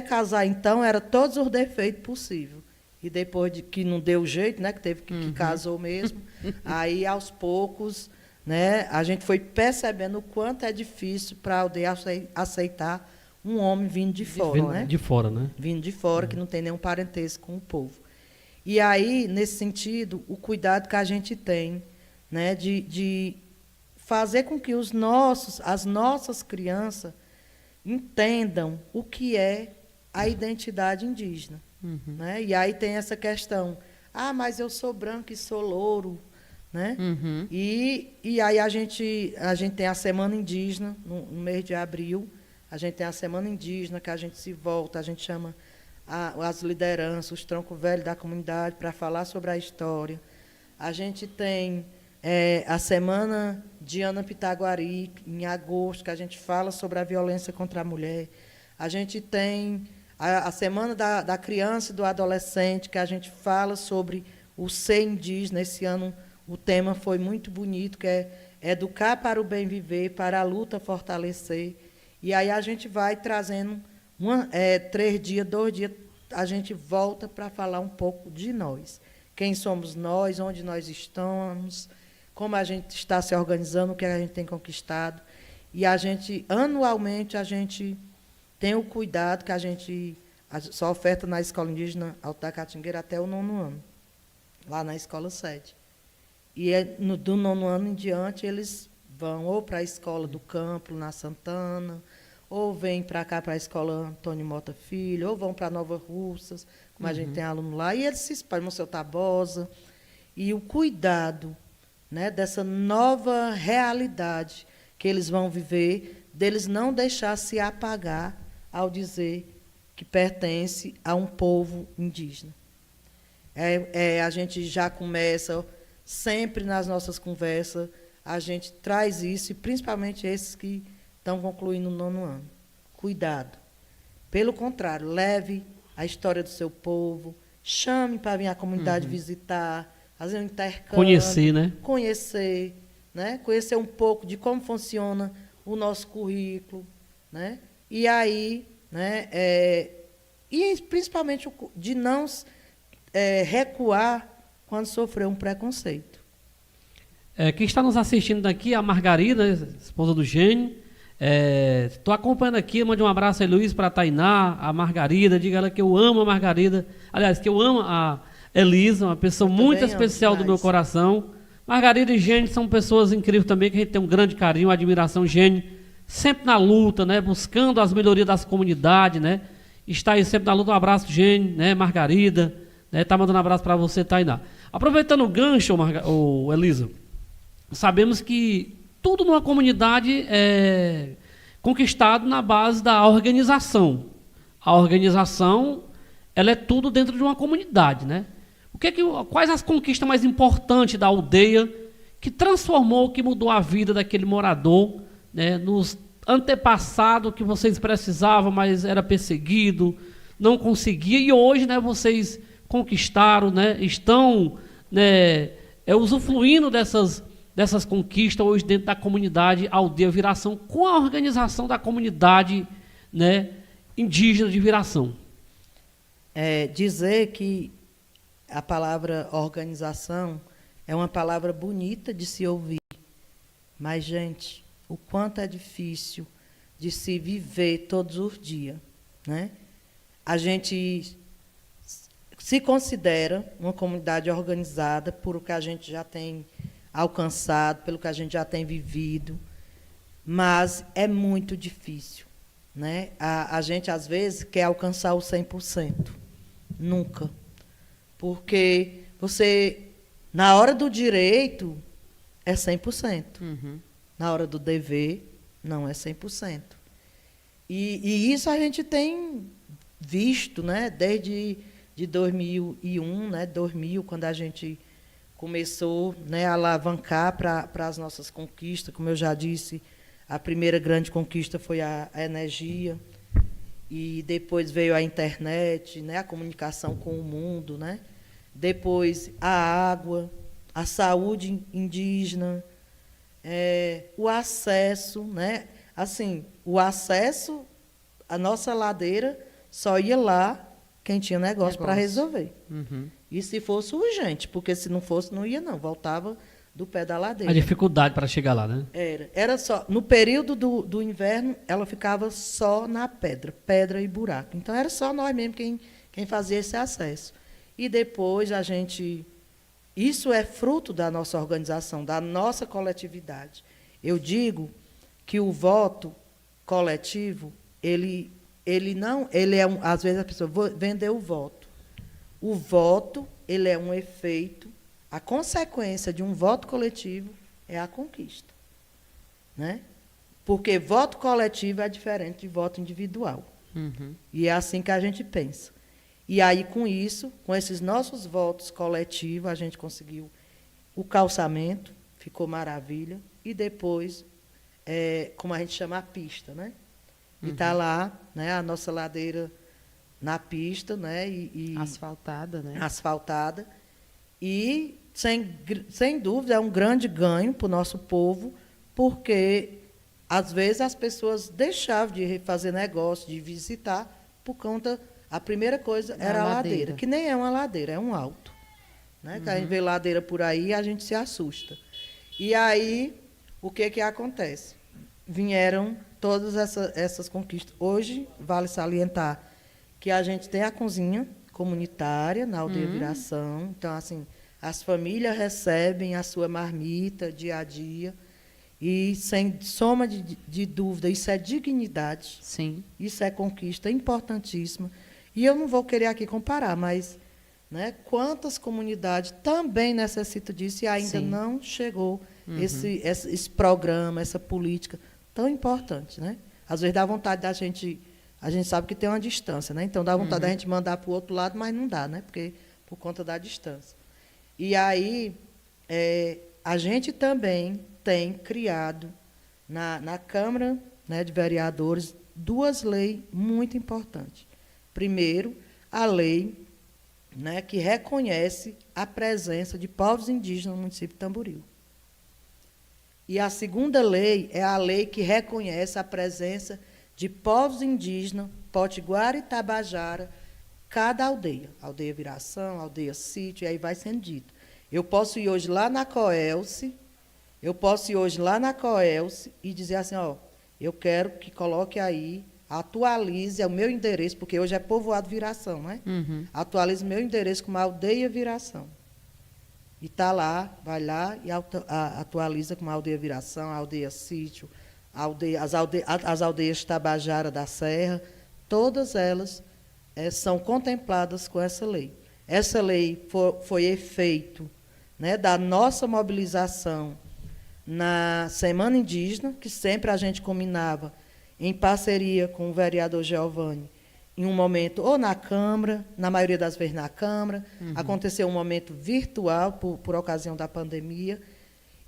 casar, então, era todos os defeitos possíveis. E depois de que não deu jeito, né, que teve que casou mesmo, aí aos poucos, né, a gente foi percebendo o quanto é difícil para a aldeia aceitar um homem vindo de fora, né? De fora, né? Vindo de fora, que não tem nenhum parentesco com o povo. E aí, nesse sentido, o cuidado que a gente tem, né, de fazer com que as nossas crianças entendam o que é a identidade indígena. Né? E aí tem essa questão, mas eu sou branco e sou louro, né? E aí a gente tem a Semana Indígena, no mês de abril, a gente tem a Semana Indígena, que a gente se volta, a gente chama as lideranças, os troncos velhos da comunidade para falar sobre a história. A gente tem a Semana de Ana Pitaguari, em agosto, que a gente fala sobre a violência contra a mulher. A gente tem a Semana da Criança e do Adolescente, que a gente fala sobre o ser indígena. Esse ano o tema foi muito bonito, que é educar para o bem viver, para a luta fortalecer. E aí a gente vai trazendo 3 dias, 2 dias, a gente volta para falar um pouco de nós. Quem somos nós, onde nós estamos, como a gente está se organizando, o que a gente tem conquistado. E anualmente, a gente tem o cuidado que a gente só oferta na escola indígena Alto da Catingueira até o 9º ano, lá na escola sede. E do 9º ano em diante, eles vão ou para a escola do campo, na Santana, ou vêm para cá, para a escola Antônio Mota Filho, ou vão para Nova Russas, como a gente tem aluno lá, e eles se espalham no seu Tabosa. E o cuidado, né, dessa nova realidade que eles vão viver, deles não deixar se apagar ao dizer que pertence a um povo indígena. A gente já começa, sempre nas nossas conversas, a gente traz isso, e principalmente esses que estão concluindo o 9º ano. Cuidado. Pelo contrário, leve a história do seu povo, chame para vir a comunidade visitar, fazer um intercâmbio. Conhecer, né? Conhecer, né? Conhecer um pouco de como funciona o nosso currículo, né? E aí, né, e principalmente de não recuar quando sofreu um preconceito. Quem está nos assistindo daqui é a Margarida, esposa do Gênio. Estou acompanhando aqui, mande um abraço aí, Luiz, para a Tainá, a Margarida, diga ela que eu amo a Margarida, aliás, que eu amo a Elisa, uma pessoa muito especial do meu coração. Margarida e Gênio são pessoas incríveis também, que a gente tem um grande carinho, admiração. Gênio, sempre na luta, né, buscando as melhorias das comunidades, né, está aí sempre na luta. Um abraço, Gênio, né, Margarida, né, tá mandando um abraço para você, Tainá. Aproveitando o gancho, Elisa, sabemos que tudo numa comunidade conquistado na base da organização. A organização, ela é tudo dentro de uma comunidade, né? Quais as conquistas mais importantes da aldeia que transformou, que mudou a vida daquele morador, né? Nos antepassados que vocês precisavam, mas era perseguido, não conseguia, e hoje, né, vocês conquistaram, né? Estão, né, usufruindo dessas conquistas hoje dentro da comunidade Aldeia Viração, com a organização da comunidade, né, indígena de Viração. Dizer que a palavra organização é uma palavra bonita de se ouvir, mas, gente, o quanto é difícil de se viver todos os dias, né? A gente se considera uma comunidade organizada por o que a gente já tem alcançado, pelo que a gente já tem vivido, mas é muito difícil, né? A gente, às vezes, quer alcançar o 100%. Nunca. Porque você, na hora do direito, é 100%. Uhum. Na hora do dever, não é 100%. E isso a gente tem visto, né? Desde de 2001, né? 2000, quando a gente começou, né, a alavancar para as nossas conquistas. Como eu já disse, a primeira grande conquista foi a energia, e depois veio a internet, né, a comunicação com o mundo, né? Depois a água, a saúde indígena, o acesso, né? Assim, o acesso à nossa ladeira só ia lá quem tinha negócio para resolver. Uhum. E se fosse urgente, porque se não fosse, não ia não, voltava do pé da ladeira. A dificuldade para chegar lá, né? Era só, no período do inverno, ela ficava só na pedra e buraco. Então, era só nós mesmo quem fazia esse acesso. E depois a gente... Isso é fruto da nossa organização, da nossa coletividade. Eu digo que o voto coletivo, ele não... às vezes a pessoa vendeu o voto. O voto, ele é um efeito. A consequência de um voto coletivo é a conquista, né? Porque voto coletivo é diferente de voto individual. Uhum. E é assim que a gente pensa. E aí, com isso, com esses nossos votos coletivos, a gente conseguiu o calçamento, ficou maravilha, e depois, como a gente chama, a pista, né? E está lá, né, a nossa ladeira na pista, né? Asfaltada, né? Asfaltada. E, sem dúvida, é um grande ganho para o nosso povo, porque, às vezes, as pessoas deixavam de fazer negócio, de visitar, por conta... A primeira coisa era a ladeira, que nem é uma ladeira, é um alto. Né? Que a gente vê ladeira por aí, a gente se assusta. E aí, o que acontece? Vieram todas essas conquistas. Hoje, vale salientar que a gente tem a cozinha comunitária na Aldeia Viração. Então, assim, as famílias recebem a sua marmita dia a dia. E, sem soma de dúvida, isso é dignidade. Sim. Isso é conquista importantíssima. E eu não vou querer aqui comparar, mas, né, quantas comunidades também necessitam disso e ainda não chegou esse programa, essa política tão importante, né? Às vezes dá vontade da gente... A gente sabe que tem uma distância, né? Então, dá vontade da gente mandar para o outro lado, mas não dá, né? Porque, por conta da distância. E aí, a gente também tem criado, na Câmara, né, de Vereadores, 2 leis muito importantes. Primeiro, a lei, né, que reconhece a presença de povos indígenas no município de Tamboril. E a segunda lei é a lei que reconhece a presença de povos indígenas, Potiguara e Tabajara, cada aldeia. Aldeia Viração, aldeia Sítio, e aí vai sendo dito. Eu posso ir hoje lá na Coelce, e dizer assim, ó, eu quero que coloque aí, atualize o meu endereço, porque hoje é povoado Viração, né? Atualize o meu endereço como Aldeia Viração. E está lá, vai lá e atualiza como Aldeia Viração, Aldeia Sítio, as aldeias Tabajara da Serra, todas elas são contempladas com essa lei. Essa lei foi efeito, né, da nossa mobilização na Semana Indígena, que sempre a gente combinava em parceria com o vereador Giovanni, em um momento, ou na Câmara, na maioria das vezes na Câmara, aconteceu um momento virtual, por ocasião da pandemia,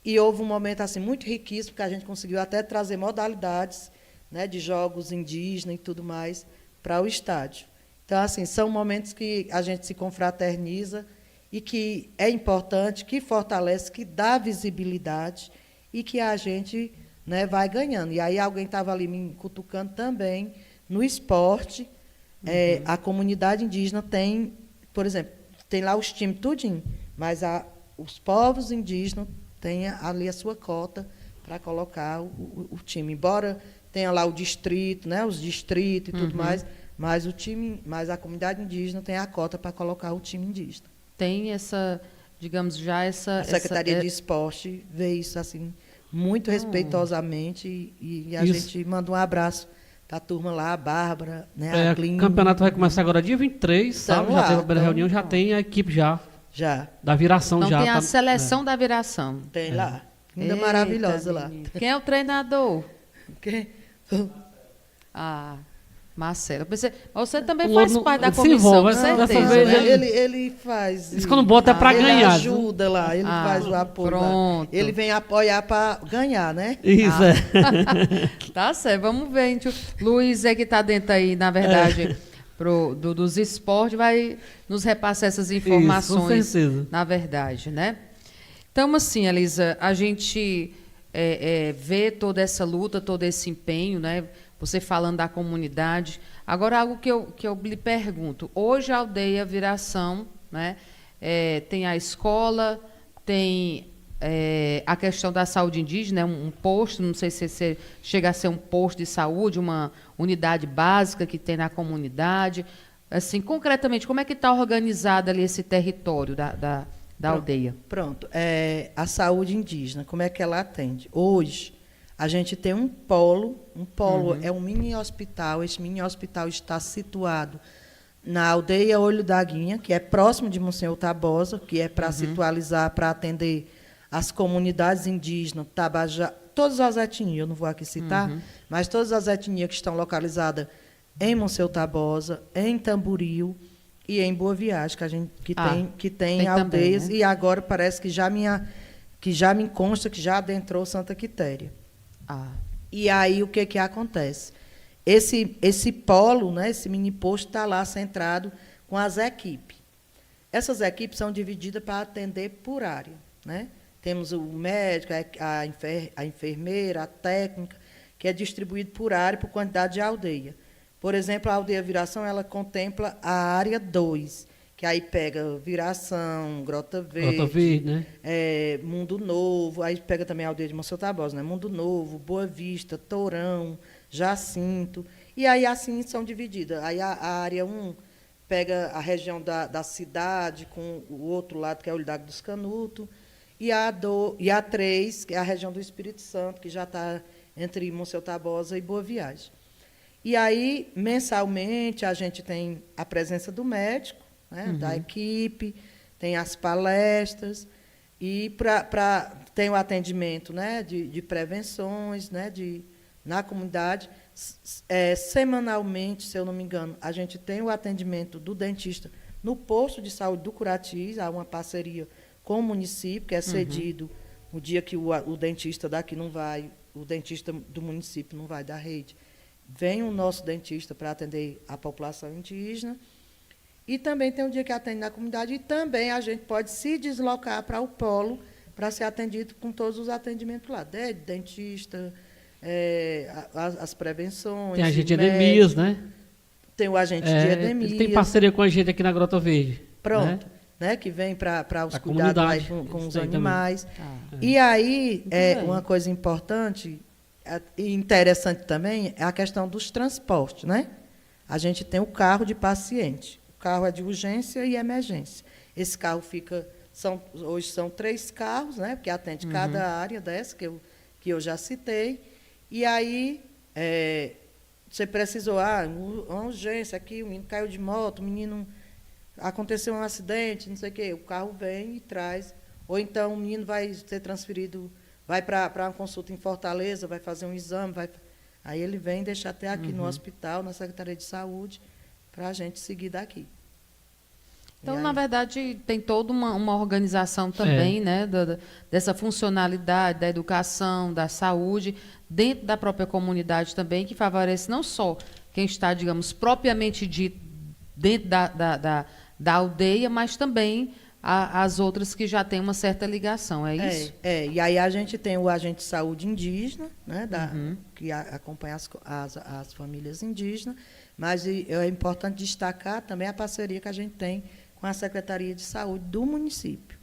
e houve um momento assim, muito riquíssimo, que a gente conseguiu até trazer modalidades, né, de jogos indígenas e tudo mais para o estádio. Então, assim, são momentos que a gente se confraterniza e que é importante, que fortalece, que dá visibilidade e que a gente, né, vai ganhando. E aí alguém estava ali me cutucando também no esporte. A comunidade indígena tem, por exemplo, tem lá os times tudinho, mas os povos indígenas têm ali a sua cota para colocar o time. Embora tenha lá o distrito, né, os distritos e tudo mais, mas a comunidade indígena tem a cota para colocar o time indígena. Tem essa, digamos, já essa... A Secretaria de Esporte vê isso assim, muito respeitosamente e a gente manda um abraço para a turma lá, a Bárbara, né, a Glyn. O campeonato vai começar agora dia 23, sabe? Já teve a primeira reunião, já tem a equipe já da viração. Então já tem a seleção da viração. Tem lá. Linda, maravilhosa lá. Quem é o treinador? Quem? Marcelo. Você também O faz outro parte da se comissão, envolve, com dessa certeza. vez Né? Ele faz. Isso quando bota é para ele ganhar. Ajuda lá, ele faz o apoio. Pronto. Lá. Ele vem apoiar para ganhar, né? Isso, Tá certo, vamos ver. Gente. Luiz é que está dentro aí, na verdade, dos esportes, vai nos repassar essas informações. Isso, com certeza. Na verdade, né? Então, assim, Elisa, a gente vê toda essa luta, todo esse empenho, né? Você falando da comunidade. Agora, algo que eu lhe pergunto. Hoje, a aldeia Viração, né, tem a escola, tem a questão da saúde indígena, um posto, não sei se chega a ser um posto de saúde, uma unidade básica que tem na comunidade. Assim, concretamente, como é que está organizado ali esse território da aldeia? Pronto. A saúde indígena, como é que ela atende? Hoje, a gente tem um polo é um mini hospital. Esse mini hospital está situado na aldeia Olho da Guinha, que é próximo de Monsenhor Tabosa, que é para situalizar, para atender as comunidades indígenas, Tabajá, todas as etnias, eu não vou aqui citar, mas todas as etnias que estão localizadas em Monsenhor Tabosa, em Tamboril e em Boa Viagem, que a gente tem aldeias, também, né? E agora parece que já me consta que já adentrou Santa Quitéria. E aí o que acontece? Esse polo, né, esse mini posto está lá centrado com as equipes. Essas equipes são divididas para atender por área, né? Temos o médico, a enfermeira, a técnica, que é distribuído por área, por quantidade de aldeia. Por exemplo, a aldeia Viração, ela contempla a área 2, que aí pega Viração, Grota Verde, né? Mundo Novo, aí pega também a aldeia de Monsenhor Tabosa, né? Mundo Novo, Boa Vista, Tourão, Jacinto, e aí assim são divididas. Aí a área 1 pega a região da cidade, com o outro lado, que é o Lago dos Canutos, e a 3, que é a região do Espírito Santo, que já está entre Monsenhor Tabosa e Boa Viagem. E aí, mensalmente, a gente tem a presença do médico, né, da equipe, tem as palestras, e tem o atendimento, né, de prevenções, né, na comunidade. Semanalmente, se eu não me engano, a gente tem o atendimento do dentista no posto de saúde do Curatis, há uma parceria com o município, que é cedido no dia que o dentista daqui não vai, o dentista do município não vai da rede, vem o nosso dentista para atender a população indígena. E também tem um dia que atende na comunidade, e também a gente pode se deslocar para o polo para ser atendido com todos os atendimentos lá, dentista, as prevenções. Tem agente de Edemias, né? Tem o agente de Edemias. Ele tem parceria com a gente aqui na Grota Verde. Pronto, né? Que vem para os cuidados lá com os animais. E aí, uma coisa importante e interessante também é a questão dos transportes, né? A gente tem o carro de paciente. O carro é de urgência e emergência. Esse carro hoje são 3 carros, né, porque atende cada área dessa que eu já citei. E aí, você precisou, uma urgência aqui, o menino caiu de moto, aconteceu um acidente, não sei o quê. O carro vem e traz. Ou então o menino vai ser transferido, vai para uma consulta em Fortaleza, vai fazer um exame, Aí ele vem deixar até aqui no hospital, na Secretaria de Saúde, para a gente seguir daqui. Então, na verdade, tem toda uma organização também, né, dessa funcionalidade da educação, da saúde, dentro da própria comunidade também, que favorece não só quem está, digamos, propriamente dito dentro da aldeia, mas também as outras que já têm uma certa ligação, é isso? E aí a gente tem o agente de saúde indígena, né, que acompanha as famílias indígenas, mas é importante destacar também a parceria que a gente tem com a Secretaria de Saúde do município.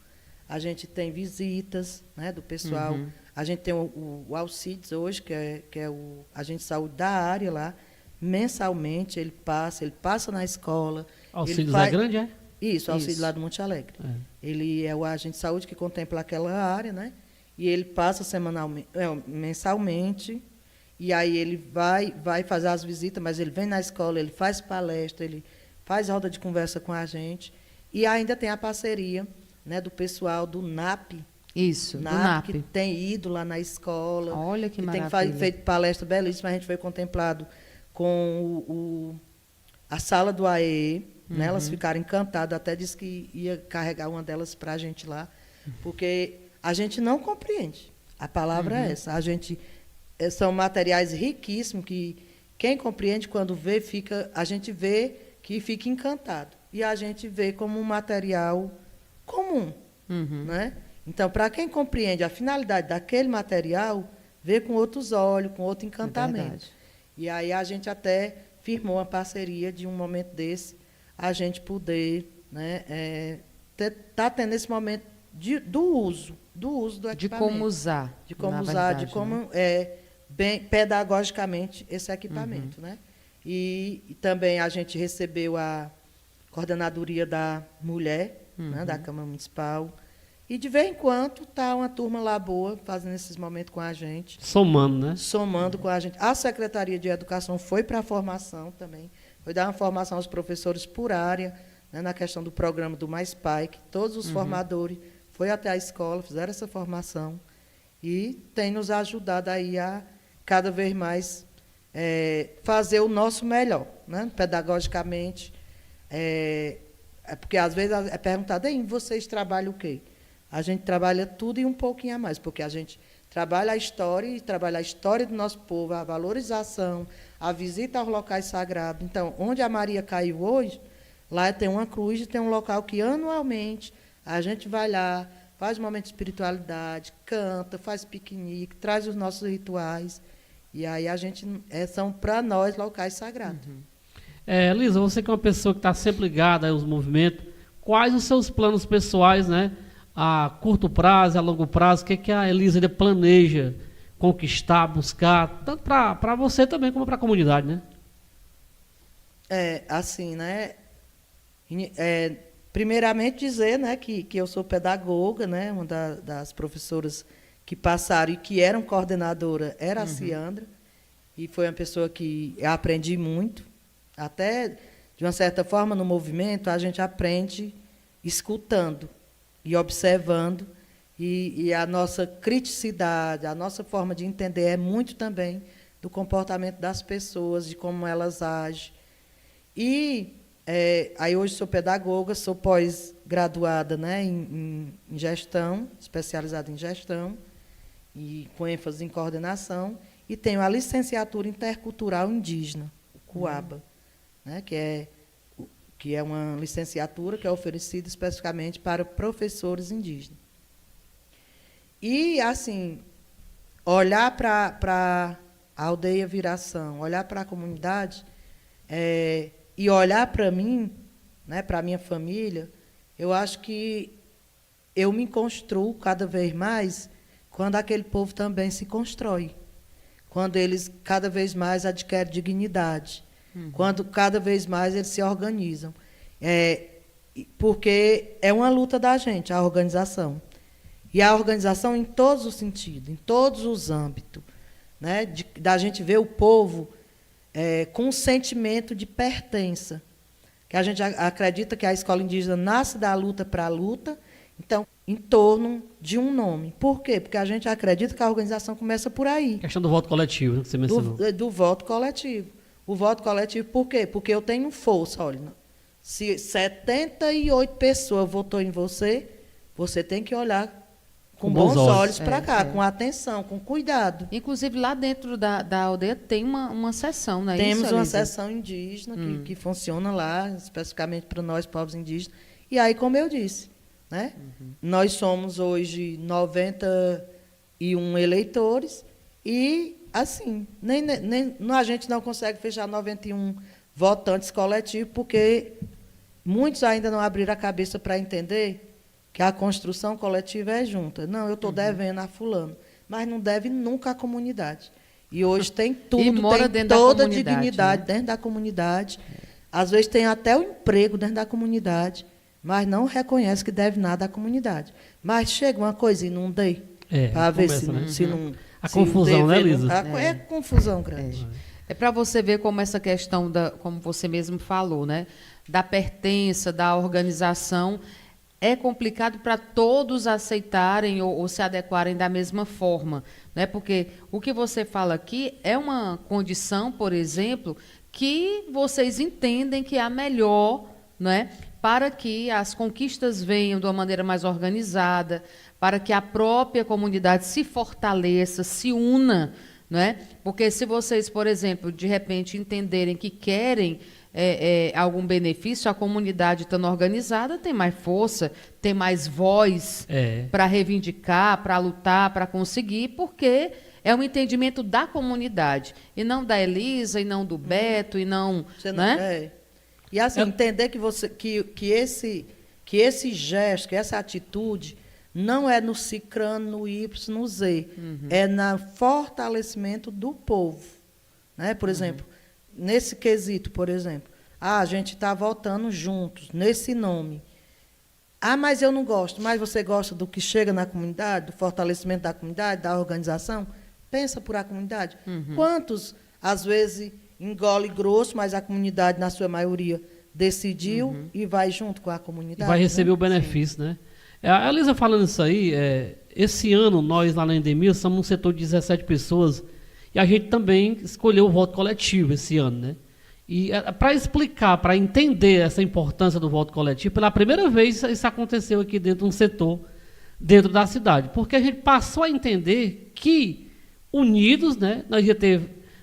A gente tem visitas, né, do pessoal, a gente tem o Alcides hoje, que é o agente de saúde da área lá, mensalmente ele passa na escola. Alcides é grande, é? Isso, Alcides lá do Monte Alegre. Ele é o agente de saúde que contempla aquela área, né? E ele passa mensalmente, e aí ele vai fazer as visitas, mas ele vem na escola, ele faz palestra, ele faz roda de conversa com a gente. E ainda tem a parceria, né, do pessoal do NAP. Isso, NAP, do NAP. que tem ido lá na escola. Olha que maravilha. Tem feito palestra belíssima, a gente foi contemplado com a sala do AE, né? Elas ficaram encantadas, até disse que ia carregar uma delas para a gente lá, porque a gente não compreende. A palavra é essa. São materiais riquíssimos que quem compreende, quando vê, a gente vê que fica encantado. E a gente vê como um material comum. Né? Então, para quem compreende a finalidade daquele material, vê com outros olhos, com outro encantamento. E aí a gente até firmou uma parceria de um momento desse, a gente poder, né, tá tendo esse momento do uso do equipamento. De como usar. De como usar, verdade, de como bem pedagogicamente esse equipamento. Né? E também a gente recebeu a coordenadoria da mulher, né, da Câmara Municipal. E, de vez em quando, está uma turma lá boa, fazendo esses momentos com a gente. Somando, né? Somando com a gente. A Secretaria de Educação foi para a formação também. Foi dar uma formação aos professores por área, né, na questão do programa do Mais Pai, que todos os formadores foram até a escola, fizeram essa formação. E tem nos ajudado aí a, cada vez mais, fazer o nosso melhor, né, pedagogicamente. Porque, às vezes, é perguntado, vocês trabalham o quê? A gente trabalha tudo e um pouquinho a mais, porque a gente trabalha a história do nosso povo, a valorização, a visita aos locais sagrados. Então, onde a Maria caiu hoje, lá tem uma cruz e tem um local que, anualmente, a gente vai lá, faz um momento de espiritualidade, canta, faz piquenique, traz os nossos rituais. E aí são, para nós, locais sagrados. Lisa, você que é uma pessoa que está sempre ligada aos movimentos, quais os seus planos pessoais, né? A curto prazo, a longo prazo, o que a Elisa planeja conquistar, buscar, tanto para você também como para a comunidade, né? Assim, né? Primeiramente dizer, né, que eu sou pedagoga, né? Uma das professoras que passaram e que eram coordenadora era a Ciandra, e foi uma pessoa que eu aprendi muito. Até, de uma certa forma, no movimento, a gente aprende escutando e observando, e a nossa criticidade, a nossa forma de entender é muito também do comportamento das pessoas, de como elas agem. E aí hoje sou pedagoga, sou pós-graduada, né, em gestão, especializada em gestão, e com ênfase em coordenação, e tenho a licenciatura intercultural indígena, o CUABA, né, que é uma licenciatura que é oferecida especificamente para professores indígenas. E, assim, olhar para a aldeia Viração, olhar para a comunidade e olhar para mim, né, para a minha família, eu acho que eu me construo cada vez mais quando aquele povo também se constrói, quando eles cada vez mais adquirem dignidade, quando cada vez mais eles se organizam. Porque é uma luta da gente, a organização. E a organização em todos os sentidos, em todos os âmbitos. Né? Da gente ver o povo com um sentimento de pertença. Que a gente acredita que a escola indígena nasce da luta para a luta. Então, em torno de um nome. Por quê? Porque a gente acredita que a organização começa por aí. Questão do voto coletivo, né, que você mencionou. Do voto coletivo. O voto coletivo, por quê? Porque eu tenho força. Olha, se 78 pessoas votou em você, você tem que olhar com bons olhos para cá, com atenção, com cuidado. Inclusive, lá dentro da aldeia tem uma seção, não é isso, Temos uma Elisa? seção indígena que funciona lá, especificamente para nós, povos indígenas. E aí, como eu disse, né? Nós somos hoje 91 eleitores e, assim, a gente não consegue fechar 91 votantes coletivos, porque muitos ainda não abriram a cabeça para entender que a construção coletiva é junta. Não, eu estou devendo a fulano, mas não deve nunca à comunidade. E hoje tem tudo, E mora tem dentro da toda a comunidade, dignidade né? dentro da comunidade. Às vezes tem até o emprego dentro da comunidade, mas não reconhece que deve nada à comunidade. Mas chega uma coisa e não dei, para ver começa, se, né? se não... A se confusão, né, dever, Elisa? É confusão grande. É para você ver como essa questão, como você mesmo falou, né? Da pertença, da organização, é complicado para todos aceitarem ou se adequarem da mesma forma, né? Porque o que você fala aqui é uma condição, por exemplo, que vocês entendem que é a melhor, né? Para que as conquistas venham de uma maneira mais organizada, para que a própria comunidade se fortaleça, se una, né? Porque se vocês, por exemplo, de repente entenderem que querem algum benefício, a comunidade estando organizada tem mais força, tem mais voz para reivindicar, para lutar, para conseguir, porque é um entendimento da comunidade, e não da Elisa, e não do Beto, e não... né? E assim, entender que esse gesto, que essa atitude, não é no cicrano, no Y, no Z, é no fortalecimento do povo. Né? Por exemplo, nesse quesito, por exemplo, a gente está votando juntos, nesse nome. Ah, mas eu não gosto. Mas você gosta do que chega na comunidade, do fortalecimento da comunidade, da organização? Pensa por a comunidade. Quantos, às vezes, engole grosso, mas a comunidade, na sua maioria, decidiu e vai junto com a comunidade? E vai receber o benefício, né? A Elisa falando isso aí, esse ano, nós lá na Endemil somos um setor de 17 pessoas, e a gente também escolheu o voto coletivo esse ano, né? E para explicar, para entender essa importância do voto coletivo, pela primeira vez isso aconteceu aqui dentro de um setor, dentro da cidade. Porque a gente passou a entender que, unidos, né, nós ia ter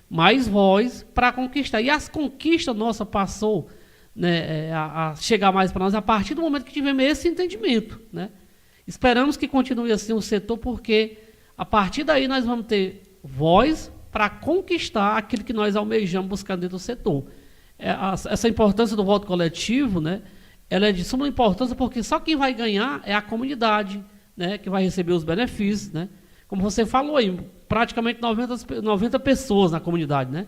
mais voz para conquistar. E as conquistas nossas passou, né, a chegar mais para nós a partir do momento que tivemos esse entendimento, né? Esperamos que continue assim o setor, porque a partir daí nós vamos ter voz para conquistar aquilo que nós almejamos buscar dentro do setor. Essa importância do voto coletivo, né, ela é de suma importância, porque só quem vai ganhar é a comunidade, né, que vai receber os benefícios, né? Como você falou aí, praticamente 90 pessoas na comunidade, né,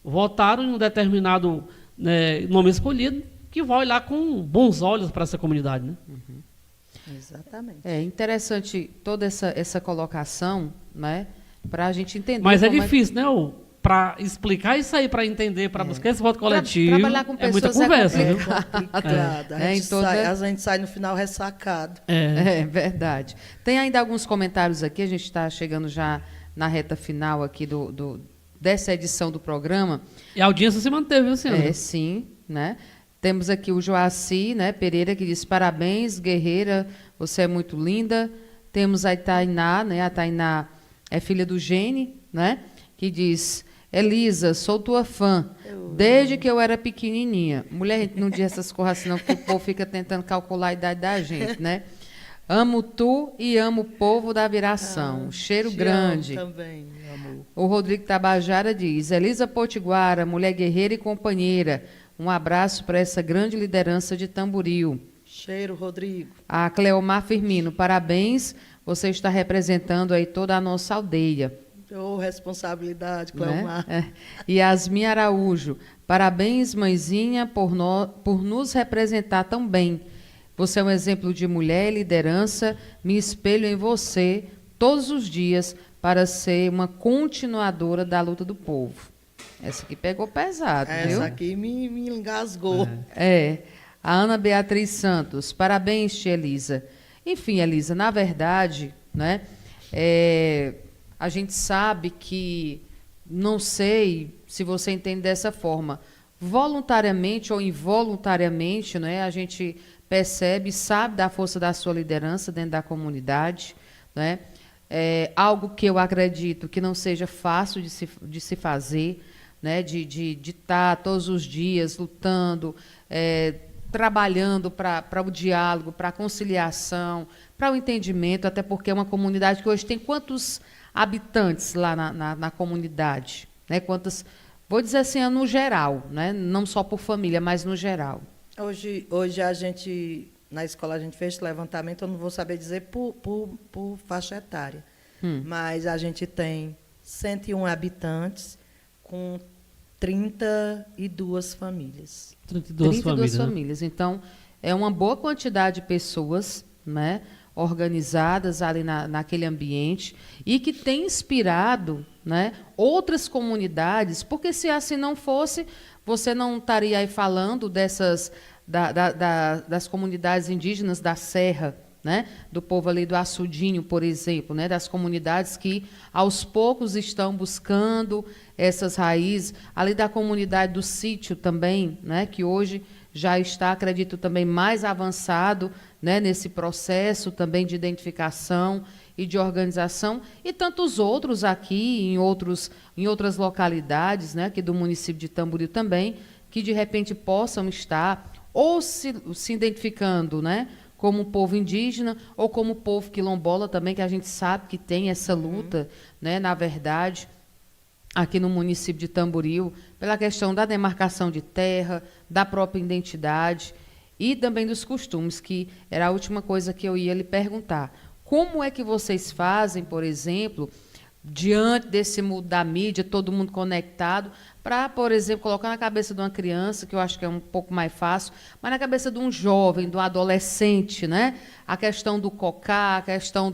votaram em um determinado, né, nome escolhido, que vai olhar com bons olhos para essa comunidade, né? Exatamente. É interessante toda essa colocação, né, para a gente entender. Mas é difícil, né? Para explicar isso aí, para entender, para buscar esse voto coletivo, trabalhar com pessoas muita conversa, viu? Complicado. A gente sai no final ressacado. É verdade. Tem ainda alguns comentários aqui, a gente está chegando já na reta final aqui dessa edição do programa. E a audiência se manteve, viu, senhora? Sim, né? Temos aqui o Joaci, né, Pereira, que diz: parabéns, guerreira, você é muito linda. Temos a Tainá, né? A Tainá é filha do Gene, né? Que diz: Elisa, sou tua fã, desde que eu era pequenininha. Mulher, a gente não diz essas coisas assim, não, porque o povo fica tentando calcular a idade da gente, né? Amo tu e amo o povo da Viração. Cheiro grande. Também, meu amor. O Rodrigo Tabajara diz: Elisa Potiguara, mulher guerreira e companheira. Um abraço para essa grande liderança de Tamboril. Cheiro, Rodrigo. A Cleomar Firmino: parabéns, você está representando aí toda a nossa aldeia. Responsabilidade, Cleomar. Né? Yasmin Araújo: parabéns, mãezinha, por nos representar tão bem. Você é um exemplo de mulher e liderança. Me espelho em você todos os dias para ser uma continuadora da luta do povo. Essa aqui pegou pesado, viu? Essa aqui me engasgou. A Ana Beatriz Santos: parabéns, tia Elisa. Enfim, Elisa, na verdade, né, a gente sabe que, não sei se você entende dessa forma, voluntariamente ou involuntariamente, né, a gente percebe, sabe da força da sua liderança dentro da comunidade, né? Algo que eu acredito que não seja fácil de se fazer, né? De estar todos os dias lutando, trabalhando para o diálogo, para a conciliação, para o entendimento, até porque é uma comunidade que hoje tem quantos habitantes lá na comunidade? Né? Quantas, vou dizer assim, no geral, né? Não só por família, mas no geral. Hoje a gente, na escola, a gente fez esse levantamento, eu não vou saber dizer por faixa etária, mas a gente tem 101 habitantes com 32 famílias. 32 famílias. Né? Então, é uma boa quantidade de pessoas, né, organizadas ali naquele ambiente e que tem inspirado, né, outras comunidades, porque se assim não fosse, você não estaria aí falando dessas das comunidades indígenas da Serra, né, do povo ali do Açudinho, por exemplo, né, das comunidades que aos poucos estão buscando essas raízes, ali da comunidade do sítio também, né, que hoje já está, acredito, também mais avançado, né, nesse processo também de identificação e de organização, e tantos outros aqui, em outras localidades, né, aqui do município de Tamboril também, que de repente possam estar ou se identificando, né, como povo indígena ou como povo quilombola também, que a gente sabe que tem essa luta, né, na verdade, aqui no município de Tamboril, pela questão da demarcação de terra, da própria identidade e também dos costumes, que era a última coisa que eu ia lhe perguntar. Como é que vocês fazem, por exemplo, diante desse mundo da mídia, todo mundo conectado, para, por exemplo, colocar na cabeça de uma criança, que eu acho que é um pouco mais fácil, mas na cabeça de um jovem, de um adolescente, né? A questão do cocá, a questão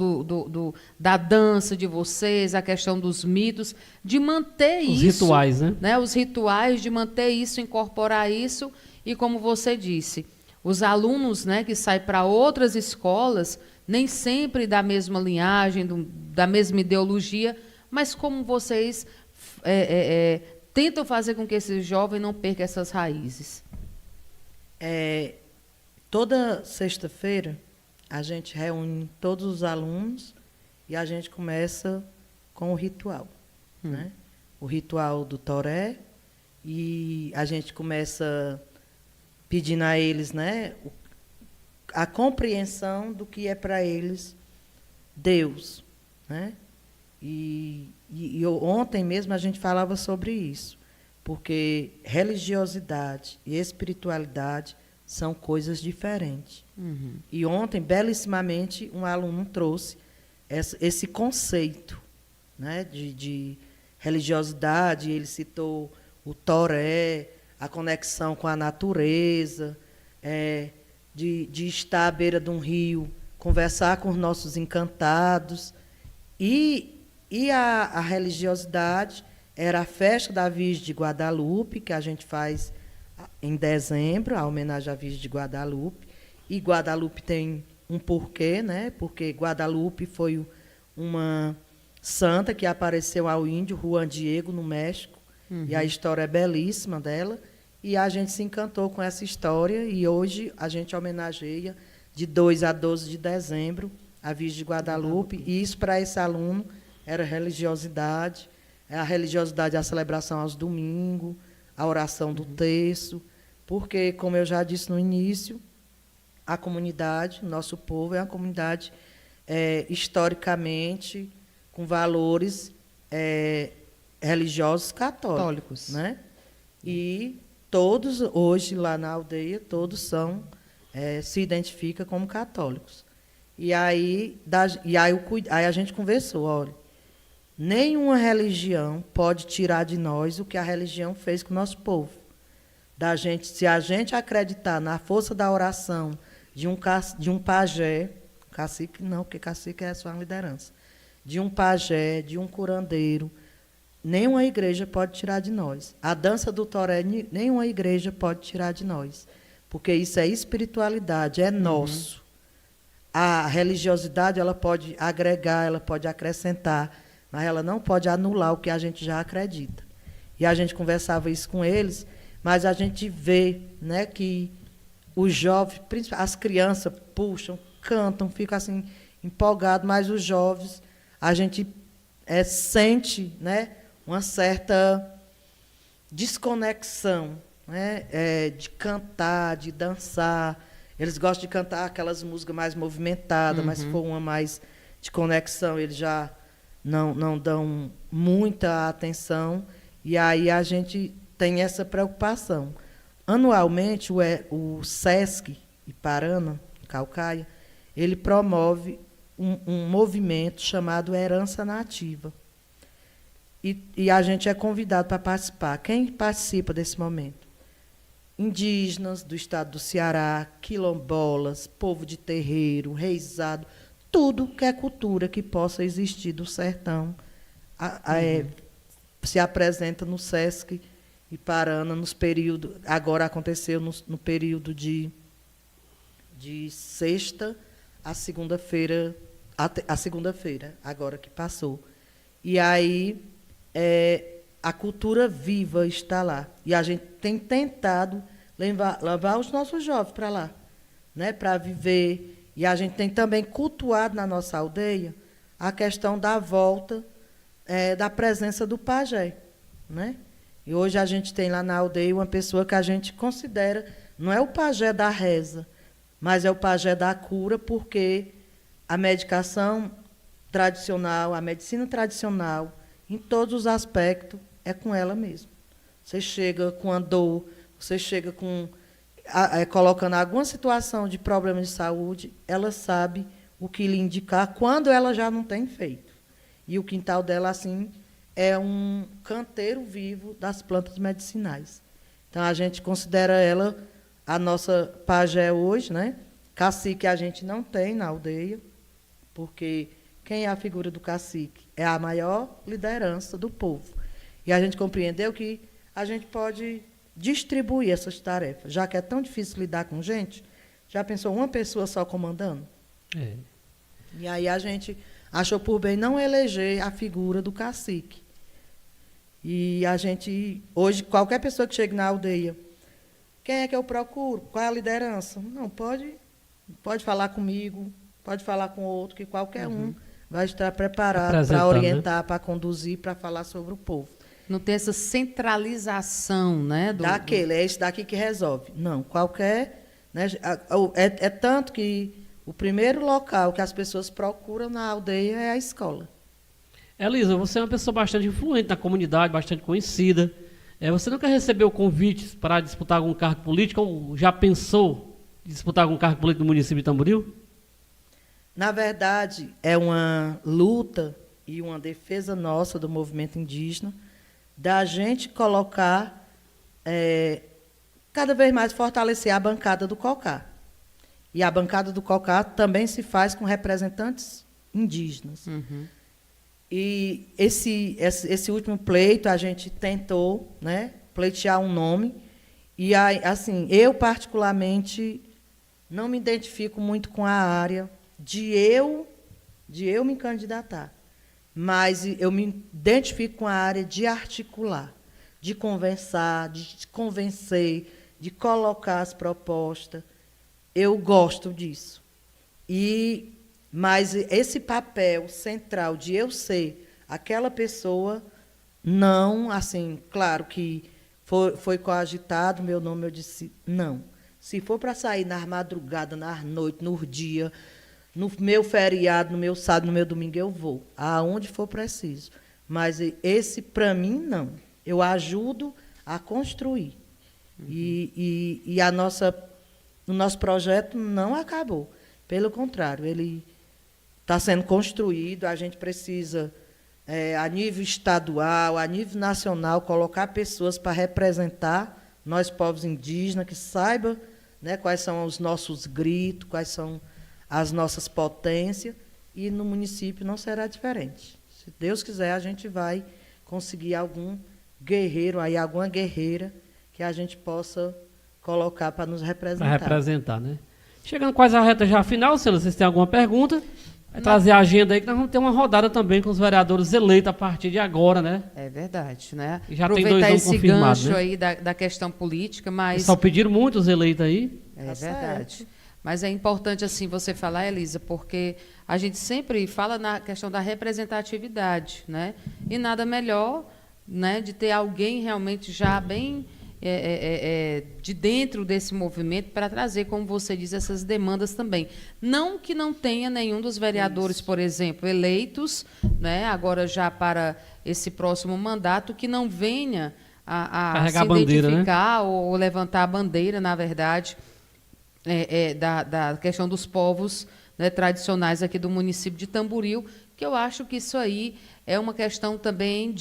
da dança de vocês, a questão dos mitos, de manter Os isso... rituais, né? Os rituais, de manter isso, incorporar isso, e como você disse, os alunos, né, que saem para outras escolas, nem sempre da mesma linhagem, da mesma ideologia, mas como vocês tentam fazer com que esse jovem não perca essas raízes? Toda sexta-feira, a gente reúne todos os alunos e a gente começa com o ritual. Né? O ritual do toré, e a gente começa pedindo a eles, né, a compreensão do que é para eles Deus, né? E ontem mesmo a gente falava sobre isso, porque religiosidade e espiritualidade são coisas diferentes. E ontem, belíssimamente, um aluno trouxe esse conceito, né, de religiosidade. Ele citou o toré, a conexão com a natureza, de estar à beira de um rio, conversar com os nossos encantados. E a religiosidade era a festa da Virgem de Guadalupe, que a gente faz em dezembro, a homenagem à Virgem de Guadalupe. E Guadalupe tem um porquê, né? Porque Guadalupe foi uma santa que apareceu ao índio Juan Diego, no México. E a história é belíssima dela. E a gente se encantou com essa história, e hoje a gente homenageia de 2 a 12 de dezembro a Virgem de Guadalupe. E isso, para esse aluno, era religiosidade. A religiosidade é a celebração aos domingos, a oração do terço, porque, como eu já disse no início, a comunidade, nosso povo, é uma comunidade historicamente com valores religiosos católicos. Né? E todos, hoje, lá na aldeia, todos se identificam como católicos. E aí a gente conversou, olha, nenhuma religião pode tirar de nós o que a religião fez com o nosso povo. Se a gente acreditar na força da oração de um pajé, cacique não, porque cacique é só uma liderança, de um pajé, de um curandeiro, nenhuma igreja pode tirar de nós. A dança do toré, nenhuma igreja pode tirar de nós, porque isso é espiritualidade, é nosso. a religiosidade ela pode agregar, ela pode acrescentar, mas ela não pode anular o que a gente já acredita. E a gente conversava isso com eles, mas a gente vê, né, que os jovens, as crianças puxam, cantam, ficam assim empolgados, mas os jovens, a gente sente, né, uma certa desconexão, né, de cantar, de dançar. Eles gostam de cantar aquelas músicas mais movimentadas, mas se for uma mais de conexão, eles já não dão muita atenção. E aí a gente tem essa preocupação. Anualmente, o SESC Iparana, em Caucaia, ele promove um movimento chamado Herança Nativa. E a gente é convidado para participar. Quem participa desse momento? Indígenas do estado do Ceará, quilombolas, povo de terreiro, reizado, tudo que é cultura que possa existir do sertão se apresenta no SESC Iparana, nos períodos, agora aconteceu no período de sexta a segunda-feira, agora que passou. E aí a cultura viva está lá. E a gente tem tentado levar os nossos jovens para lá, né, para viver. E a gente tem também cultuado na nossa aldeia a questão da volta da presença do pajé, né? E hoje a gente tem lá na aldeia uma pessoa que a gente considera, não é o pajé da reza, mas é o pajé da cura, porque a medicação tradicional, a medicina tradicional, em todos os aspectos, é com ela mesmo. Você chega com a dor, você chega colocando alguma situação de problema de saúde, ela sabe o que lhe indicar quando ela já não tem feito. E o quintal dela, assim, é um canteiro vivo das plantas medicinais. Então, a gente considera ela a nossa pajé hoje, né? Cacique a gente não tem na aldeia, porque quem é a figura do cacique? É a maior liderança do povo. E a gente compreendeu que a gente pode distribuir essas tarefas, já que é tão difícil lidar com gente. Já pensou uma pessoa só comandando? E aí a gente achou por bem não eleger a figura do cacique. E a gente, hoje, qualquer pessoa que chegue na aldeia, quem é que eu procuro? Qual é a liderança? Não, pode falar comigo, pode falar com outro, que qualquer um vai estar preparado para orientar, né, para conduzir, para falar sobre o povo. Não tem essa centralização, né? É esse daqui que resolve. Não, qualquer... Né, é tanto que o primeiro local que as pessoas procuram na aldeia é a escola. Elisa, você é uma pessoa bastante influente na comunidade, bastante conhecida. Você nunca recebeu convites para disputar algum cargo político? Ou já pensou em disputar algum cargo político no município de Tamboril? Na verdade, é uma luta e uma defesa nossa do movimento indígena, da gente colocar, cada vez mais fortalecer a bancada do COCAR. E a bancada do COCAR também se faz com representantes indígenas. E esse último pleito, a gente tentou, né, pleitear um nome. E, assim, eu, particularmente, não me identifico muito com a área de eu me candidatar. Mas eu me identifico com a área de articular, de conversar, de convencer, de colocar as propostas. Eu gosto disso. Mas esse papel central de eu ser aquela pessoa, não, assim, claro que foi coagitado meu nome, eu disse, não. Se for para sair na madrugada, na noite, no dia, no meu feriado, no meu sábado, no meu domingo, eu vou, aonde for preciso. Mas esse, para mim, não. Eu ajudo a construir. E o nosso projeto não acabou. Pelo contrário, ele está sendo construído, a gente precisa, a nível estadual, a nível nacional, colocar pessoas para representar nós, povos indígenas, que saibam, né, quais são os nossos gritos, quais são as nossas potências, e no município não será diferente. Se Deus quiser, a gente vai conseguir algum guerreiro, alguma guerreira, que a gente possa colocar para nos representar. Para representar, né? Chegando quase à reta já final, se vocês têm alguma pergunta, vai trazer a agenda aí, que nós vamos ter uma rodada também com os vereadores eleitos a partir de agora, né? É verdade, né? E já aproveitar tem 2 anos esse confirmados, gancho né? aí da questão política, mas... Só pediram muitos eleitos aí. É Tá verdade. certo. Mas é importante, assim, você falar, Elisa, porque a gente sempre fala na questão da representatividade, né? E nada melhor, né, de ter alguém realmente já bem de dentro desse movimento para trazer, como você diz, essas demandas também. Não que não tenha nenhum dos vereadores, por exemplo, eleitos, né, agora já para esse próximo mandato, que não venha a se Carregar a bandeira, identificar, né? ou levantar a bandeira, na verdade, da questão dos povos, né, tradicionais aqui do município de Tamboril, que eu acho que isso aí é uma questão também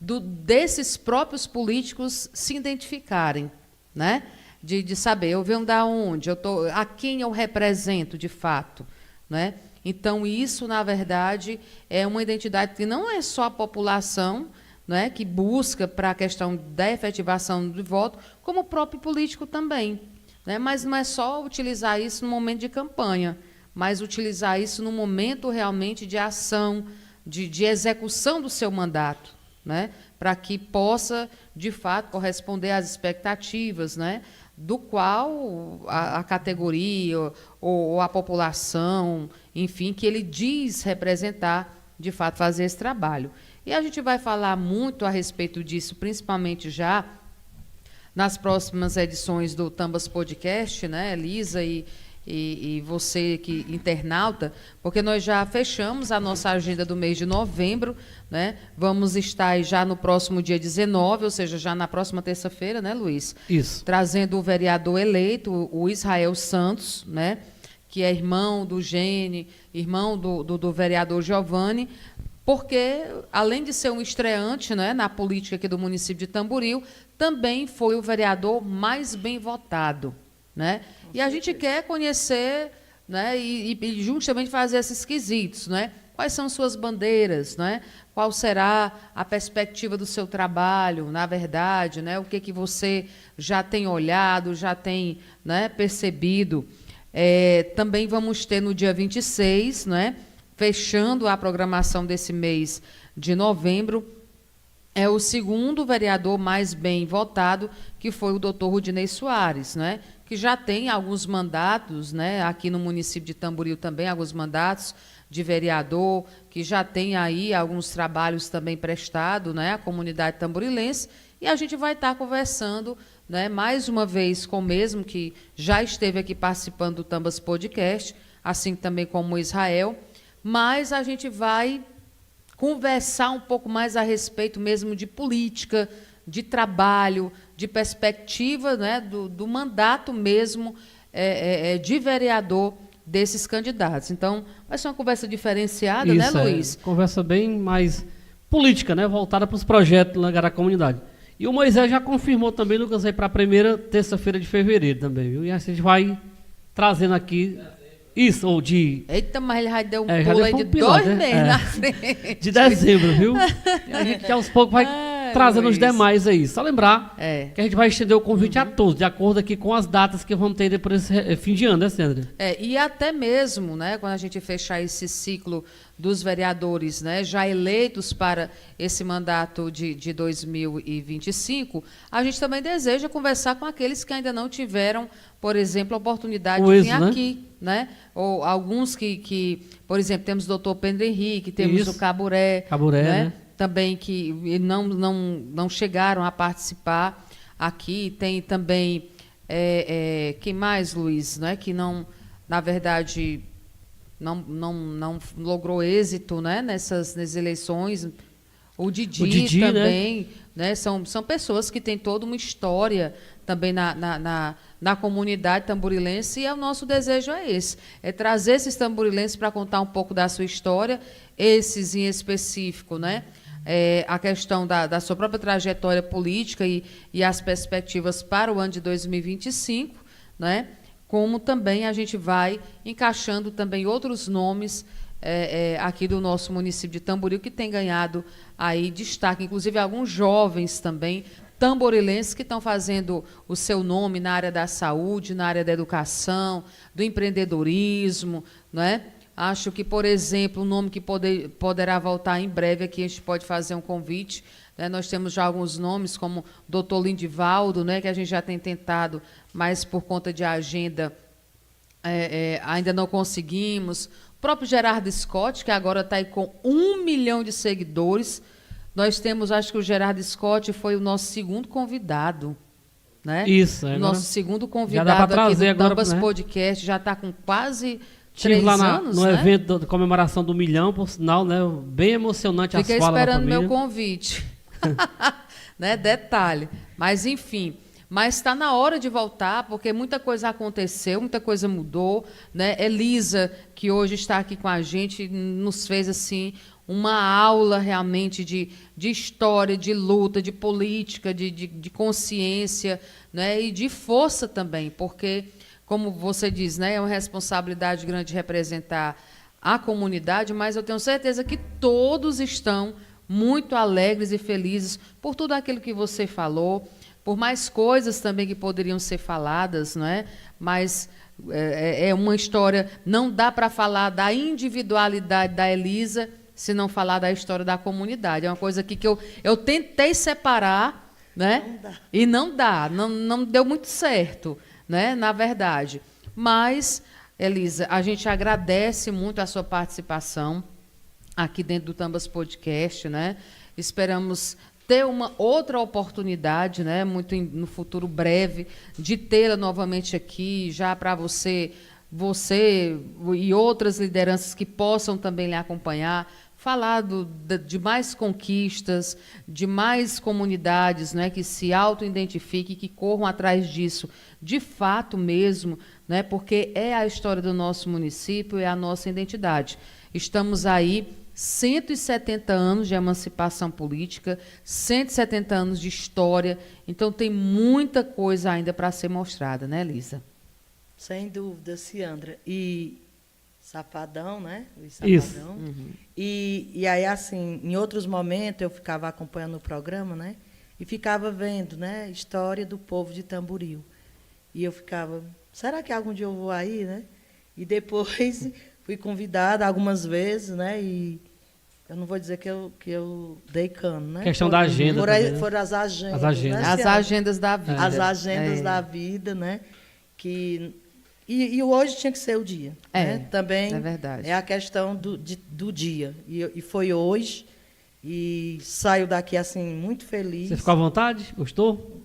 desses próprios políticos se identificarem, né? De saber, eu venho da onde, a quem eu represento de fato, né? Então, isso, na verdade, é uma identidade que não é só a população, né, que busca para a questão da efetivação do voto, como o próprio político também. Né? Mas não é só utilizar isso no momento de campanha, mas utilizar isso no momento realmente de ação, de execução do seu mandato, né? Para que possa, de fato, corresponder às expectativas, né? Do qual a categoria ou a população, enfim, que ele diz representar, de fato, fazer esse trabalho. E a gente vai falar muito a respeito disso, principalmente já nas próximas edições do Tambas Podcast, né, Elisa e você, que internauta, porque nós já fechamos a nossa agenda do mês de novembro, né? Vamos estar já no próximo dia 19, ou seja, já na próxima terça-feira, né, Luiz? Isso. Trazendo o vereador eleito, o Israel Santos, né, que é irmão do Gene, irmão do vereador Giovanni, porque, além de ser um estreante, né, na política aqui do município de Tamboril, também foi o vereador mais bem votado, né? E a gente quer conhecer, né, e justamente fazer esses quesitos, né? Quais são suas bandeiras, né? Qual será a perspectiva do seu trabalho, na verdade, né? O que você já tem olhado, já tem, né, percebido. Também vamos ter no dia 26, né, fechando a programação desse mês de novembro, é o segundo vereador mais bem votado, que foi o doutor Rudinei Soares, né, que já tem alguns mandatos, né, aqui no município de Tamboril também, alguns mandatos de vereador, que já tem aí alguns trabalhos também prestados, né, à comunidade tamborilense, e a gente vai estar conversando, né, mais uma vez com o mesmo que já esteve aqui participando do Tambas Podcast, assim também como o Israel, mas a gente vai conversar um pouco mais a respeito mesmo de política, de trabalho, de perspectiva, né, do mandato mesmo de vereador desses candidatos. Então, vai ser uma conversa diferenciada, Isso, né, Luiz? Conversa bem mais política, né, voltada para os projetos da comunidade. E o Moisés já confirmou também, Lucas, aí para a primeira terça-feira de fevereiro também, viu? E a gente vai trazendo aqui... Isso, ou de... Eita, mas ele já deu um já pulo aí deu de um piloto, 2 né? meses na frente. De dezembro, viu? E a gente aos poucos vai trazendo Luiz. os demais aí. Só lembrar que a gente vai estender o convite a todos, de acordo aqui com as datas que vamos ter depois desse fim de ano, né, Sandra? E até mesmo, né, quando a gente fechar esse ciclo dos vereadores, né, já eleitos para esse mandato de 2025, a gente também deseja conversar com aqueles que ainda não tiveram, por exemplo, a oportunidade de vir aqui, né? Ou alguns que, por exemplo, temos o doutor Pedro Henrique, temos o Caburé, né? Também que não chegaram a participar aqui. Tem também, quem mais, Luiz, né? Que não, na verdade, não logrou êxito, né? Nessas eleições. O Didi também, né? São pessoas que têm toda uma história também na comunidade tamborilense, e o nosso desejo é esse, trazer esses tamborilenses para contar um pouco da sua história, esses em específico, né? A questão da sua própria trajetória política e as perspectivas para o ano de 2025, né? Como também a gente vai encaixando também outros nomes aqui do nosso município de Tamboril, que tem ganhado aí destaque, inclusive alguns jovens também tamborilenses que estão fazendo o seu nome na área da saúde, na área da educação, do empreendedorismo, não é? Acho que, por exemplo, um nome que poderá voltar em breve aqui, a gente pode fazer um convite, né? Nós temos já alguns nomes, como doutor Lindivaldo, né, que a gente já tem tentado, mas por conta de agenda ainda não conseguimos. O próprio Gerardo Scott, que agora está aí com 1 milhão de seguidores. Nós temos, acho que o Gerardo Scott foi o nosso segundo convidado, né? Isso, o agora nosso segundo já convidado dá pra aqui trazer do agora, Tambas né? Podcast, já está com quase Estive 3 lá anos, no né? evento de comemoração do 1 milhão, por sinal, né? Bem emocionante as Fiquei falas da esperando família. meu convite. Né? Detalhe. Mas, enfim. Mas está na hora de voltar, porque muita coisa aconteceu, muita coisa mudou, né? Elisa, que hoje está aqui com a gente, nos fez assim uma aula realmente de história, de luta, de política, de consciência, né? E de força também, porque, como você diz, né? É uma responsabilidade grande representar a comunidade, mas eu tenho certeza que todos estão muito alegres e felizes por tudo aquilo que você falou, por mais coisas também que poderiam ser faladas, não é? Mas é uma história, não dá para falar da individualidade da Elisa se não falar da história da comunidade. É uma coisa aqui que eu tentei separar, né? Não dá. E não deu muito certo, né? Na verdade. Mas, Elisa, a gente agradece muito a sua participação aqui dentro do Tambas Podcast, né? Esperamos ter uma outra oportunidade, né, no futuro breve, de tê-la novamente aqui, já para você e outras lideranças que possam também lhe acompanhar, falar de mais conquistas, de mais comunidades, né, que se auto-identifiquem, que corram atrás disso, de fato mesmo, né, porque é a história do nosso município, é a nossa identidade. Estamos aí 170 anos de emancipação política, 170 anos de história, então tem muita coisa ainda para ser mostrada, né, Elisa? Sem dúvida, Ciandra. E Safadão, né? Luiz Isso. Safadão. Uhum. E aí, assim, em outros momentos, eu ficava acompanhando o programa, né? E ficava vendo, né? História do povo de Tamboril. E eu ficava, será que algum dia eu vou aí, né? E depois fui convidada algumas vezes, né? E eu não vou dizer que eu dei cano, né? Questão da agenda também, né? Foram as agendas. As agendas. Né, As Ciandra? agendas da vida. As agendas da vida, né? E hoje tinha que ser o dia. Né? Também é verdade. é a questão do dia. E foi hoje. E saio daqui assim muito feliz. Você ficou à vontade? Gostou?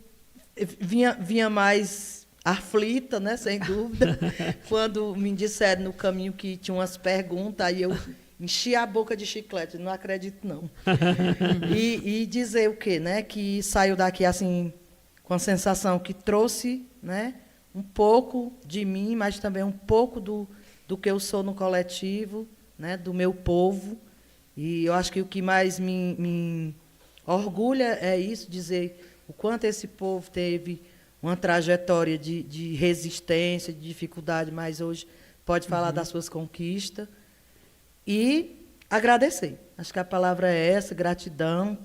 Vinha mais aflita, né? Sem dúvida. Quando me disseram no caminho que tinha umas perguntas, aí eu enchi a boca de chiclete, não acredito não. E dizer o quê, né? Que saiu daqui assim com a sensação que trouxe, né? Um pouco de mim, mas também um pouco do que eu sou no coletivo, né? Do meu povo. E eu acho que o que mais me orgulha é isso, dizer o quanto esse povo teve uma trajetória de resistência, de dificuldade, mas hoje pode falar das suas conquistas. E agradecer. Acho que a palavra é essa, gratidão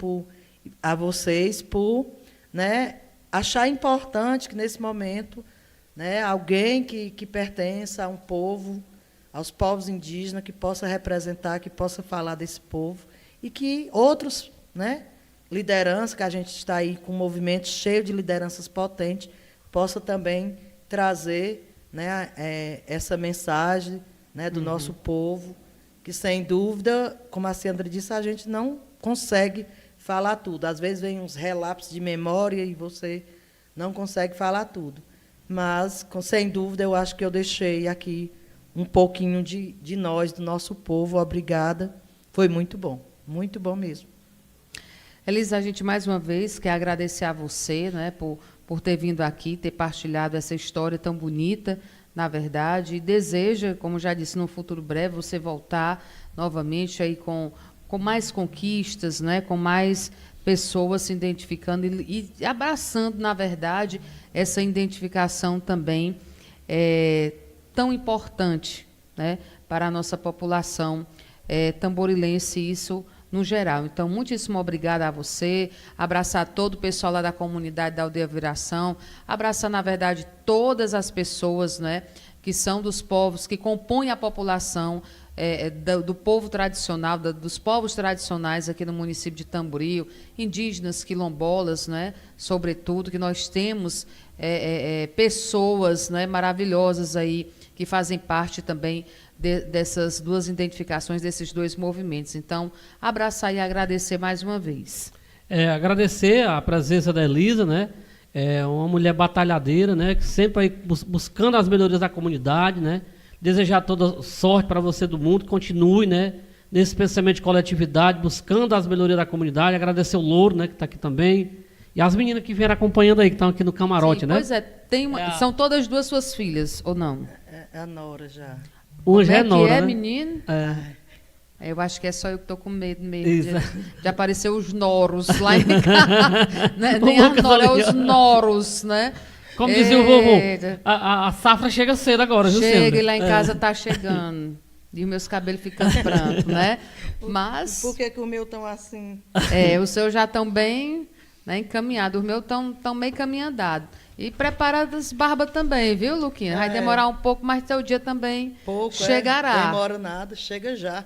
a vocês por, né, achar importante que, nesse momento, né, alguém que pertença a um povo, aos povos indígenas, que possa representar, que possa falar desse povo, e que outros, né, lideranças, que a gente está aí com um movimento cheio de lideranças potentes, possa também trazer, né, essa mensagem, né, do nosso povo, que, sem dúvida, como a Ciandra disse, a gente não consegue falar tudo. Às vezes vem uns relapsos de memória e você não consegue falar tudo. Mas, sem dúvida, eu acho que eu deixei aqui um pouquinho de nós, do nosso povo. Obrigada. Foi muito bom mesmo. Elisa, a gente mais uma vez quer agradecer a você, né, por ter vindo aqui, ter partilhado essa história tão bonita, na verdade, e deseja, como já disse, no futuro breve, você voltar novamente aí com mais conquistas, né, com mais pessoas se identificando e abraçando, na verdade, essa identificação também tão importante, né, para a nossa população tamborilense. Isso no geral. Então, muitíssimo obrigada a você, abraçar todo o pessoal lá da comunidade da Aldeia Viração, abraçar, na verdade, todas as pessoas, né, que são dos povos, que compõem a população do povo tradicional, dos povos tradicionais aqui no município de Tamboril, indígenas, quilombolas, né, sobretudo, que nós temos pessoas, né, maravilhosas aí, que fazem parte também dessas duas identificações, desses dois movimentos. Então, abraçar e agradecer mais uma vez. Agradecer a presença da Elisa, né? É uma mulher batalhadeira, né? Que sempre aí buscando as melhorias da comunidade, né? Desejar toda sorte para você do mundo, continue, né? Nesse pensamento de coletividade, buscando as melhorias da comunidade. Agradecer o Louro, né? Que está aqui também. E as meninas que vieram acompanhando aí, que estão aqui no camarote, né? Pois são todas duas suas filhas, ou não? É a Nora já. Uma já é Nora, né? Menino? Eu acho que é só eu que estou com medo mesmo de aparecer os noros lá em casa. Né? Nem a Nora, é os noros, né? Como dizia o vovô, a safra chega cedo agora, viu, chega e lá em casa está chegando. E os meus cabelos ficando brancos, né? Mas... Por que o meu estão assim? Os seus já estão bem, né, encaminhados. Os meus estão meio caminhandados. E prepara as barbas também, viu, Luquinha? Vai demorar um pouco, mas teu dia também chegará. Não demora nada, chega já.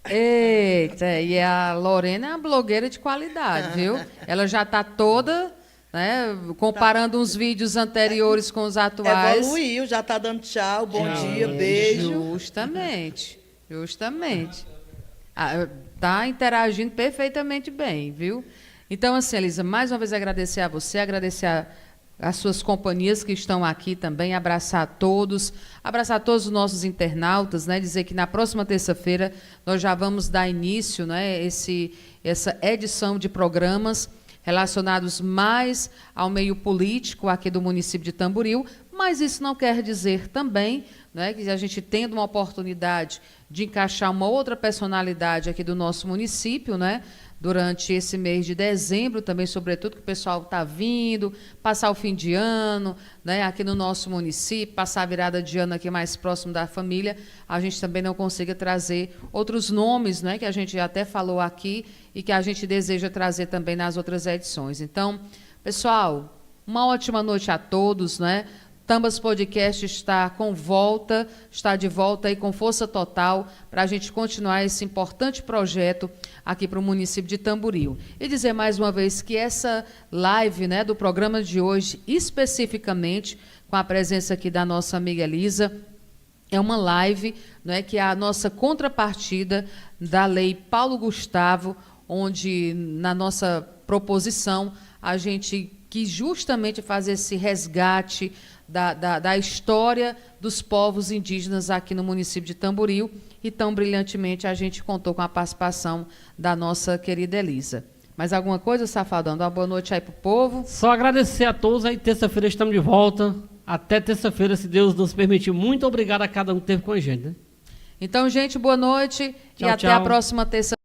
Eita, e a Lorena é uma blogueira de qualidade, viu? Ela já está toda, né, comparando uns vídeos anteriores com os atuais. Evoluiu, já está dando tchau, bom dia, beijo. Justamente. Está interagindo perfeitamente bem, viu? Então, assim, Elisa, mais uma vez agradecer a você, agradecer as suas companhias que estão aqui também, abraçar todos os nossos internautas, né, dizer que na próxima terça-feira nós já vamos dar início, né, essa edição de programas relacionados mais ao meio político aqui do município de Tamboril, mas isso não quer dizer também, né, que a gente tendo uma oportunidade de encaixar uma outra personalidade aqui do nosso município, né, durante esse mês de dezembro também, sobretudo, que o pessoal está vindo, passar o fim de ano, né, aqui no nosso município, passar a virada de ano aqui mais próximo da família, a gente também não consiga trazer outros nomes, né, que a gente até falou aqui e que a gente deseja trazer também nas outras edições. Então, pessoal, uma ótima noite a todos, né? Tambas Podcast está de volta aí com força total para a gente continuar esse importante projeto aqui para o município de Tamboril. E dizer mais uma vez que essa live, né, do programa de hoje, especificamente com a presença aqui da nossa amiga Elisa, é uma live, né, que é a nossa contrapartida da Lei Paulo Gustavo, onde na nossa proposição a gente quis justamente fazer esse resgate da história dos povos indígenas aqui no município de Tamboril, e tão brilhantemente a gente contou com a participação da nossa querida Elisa. Mais alguma coisa, Safadão? Dá uma boa noite aí pro povo. Só agradecer a todos aí, terça-feira estamos de volta, até terça-feira, se Deus nos permitir. Muito obrigado a cada um que esteve com a gente, né? Então, gente, boa noite. Tchau, e até tchau. a próxima terça.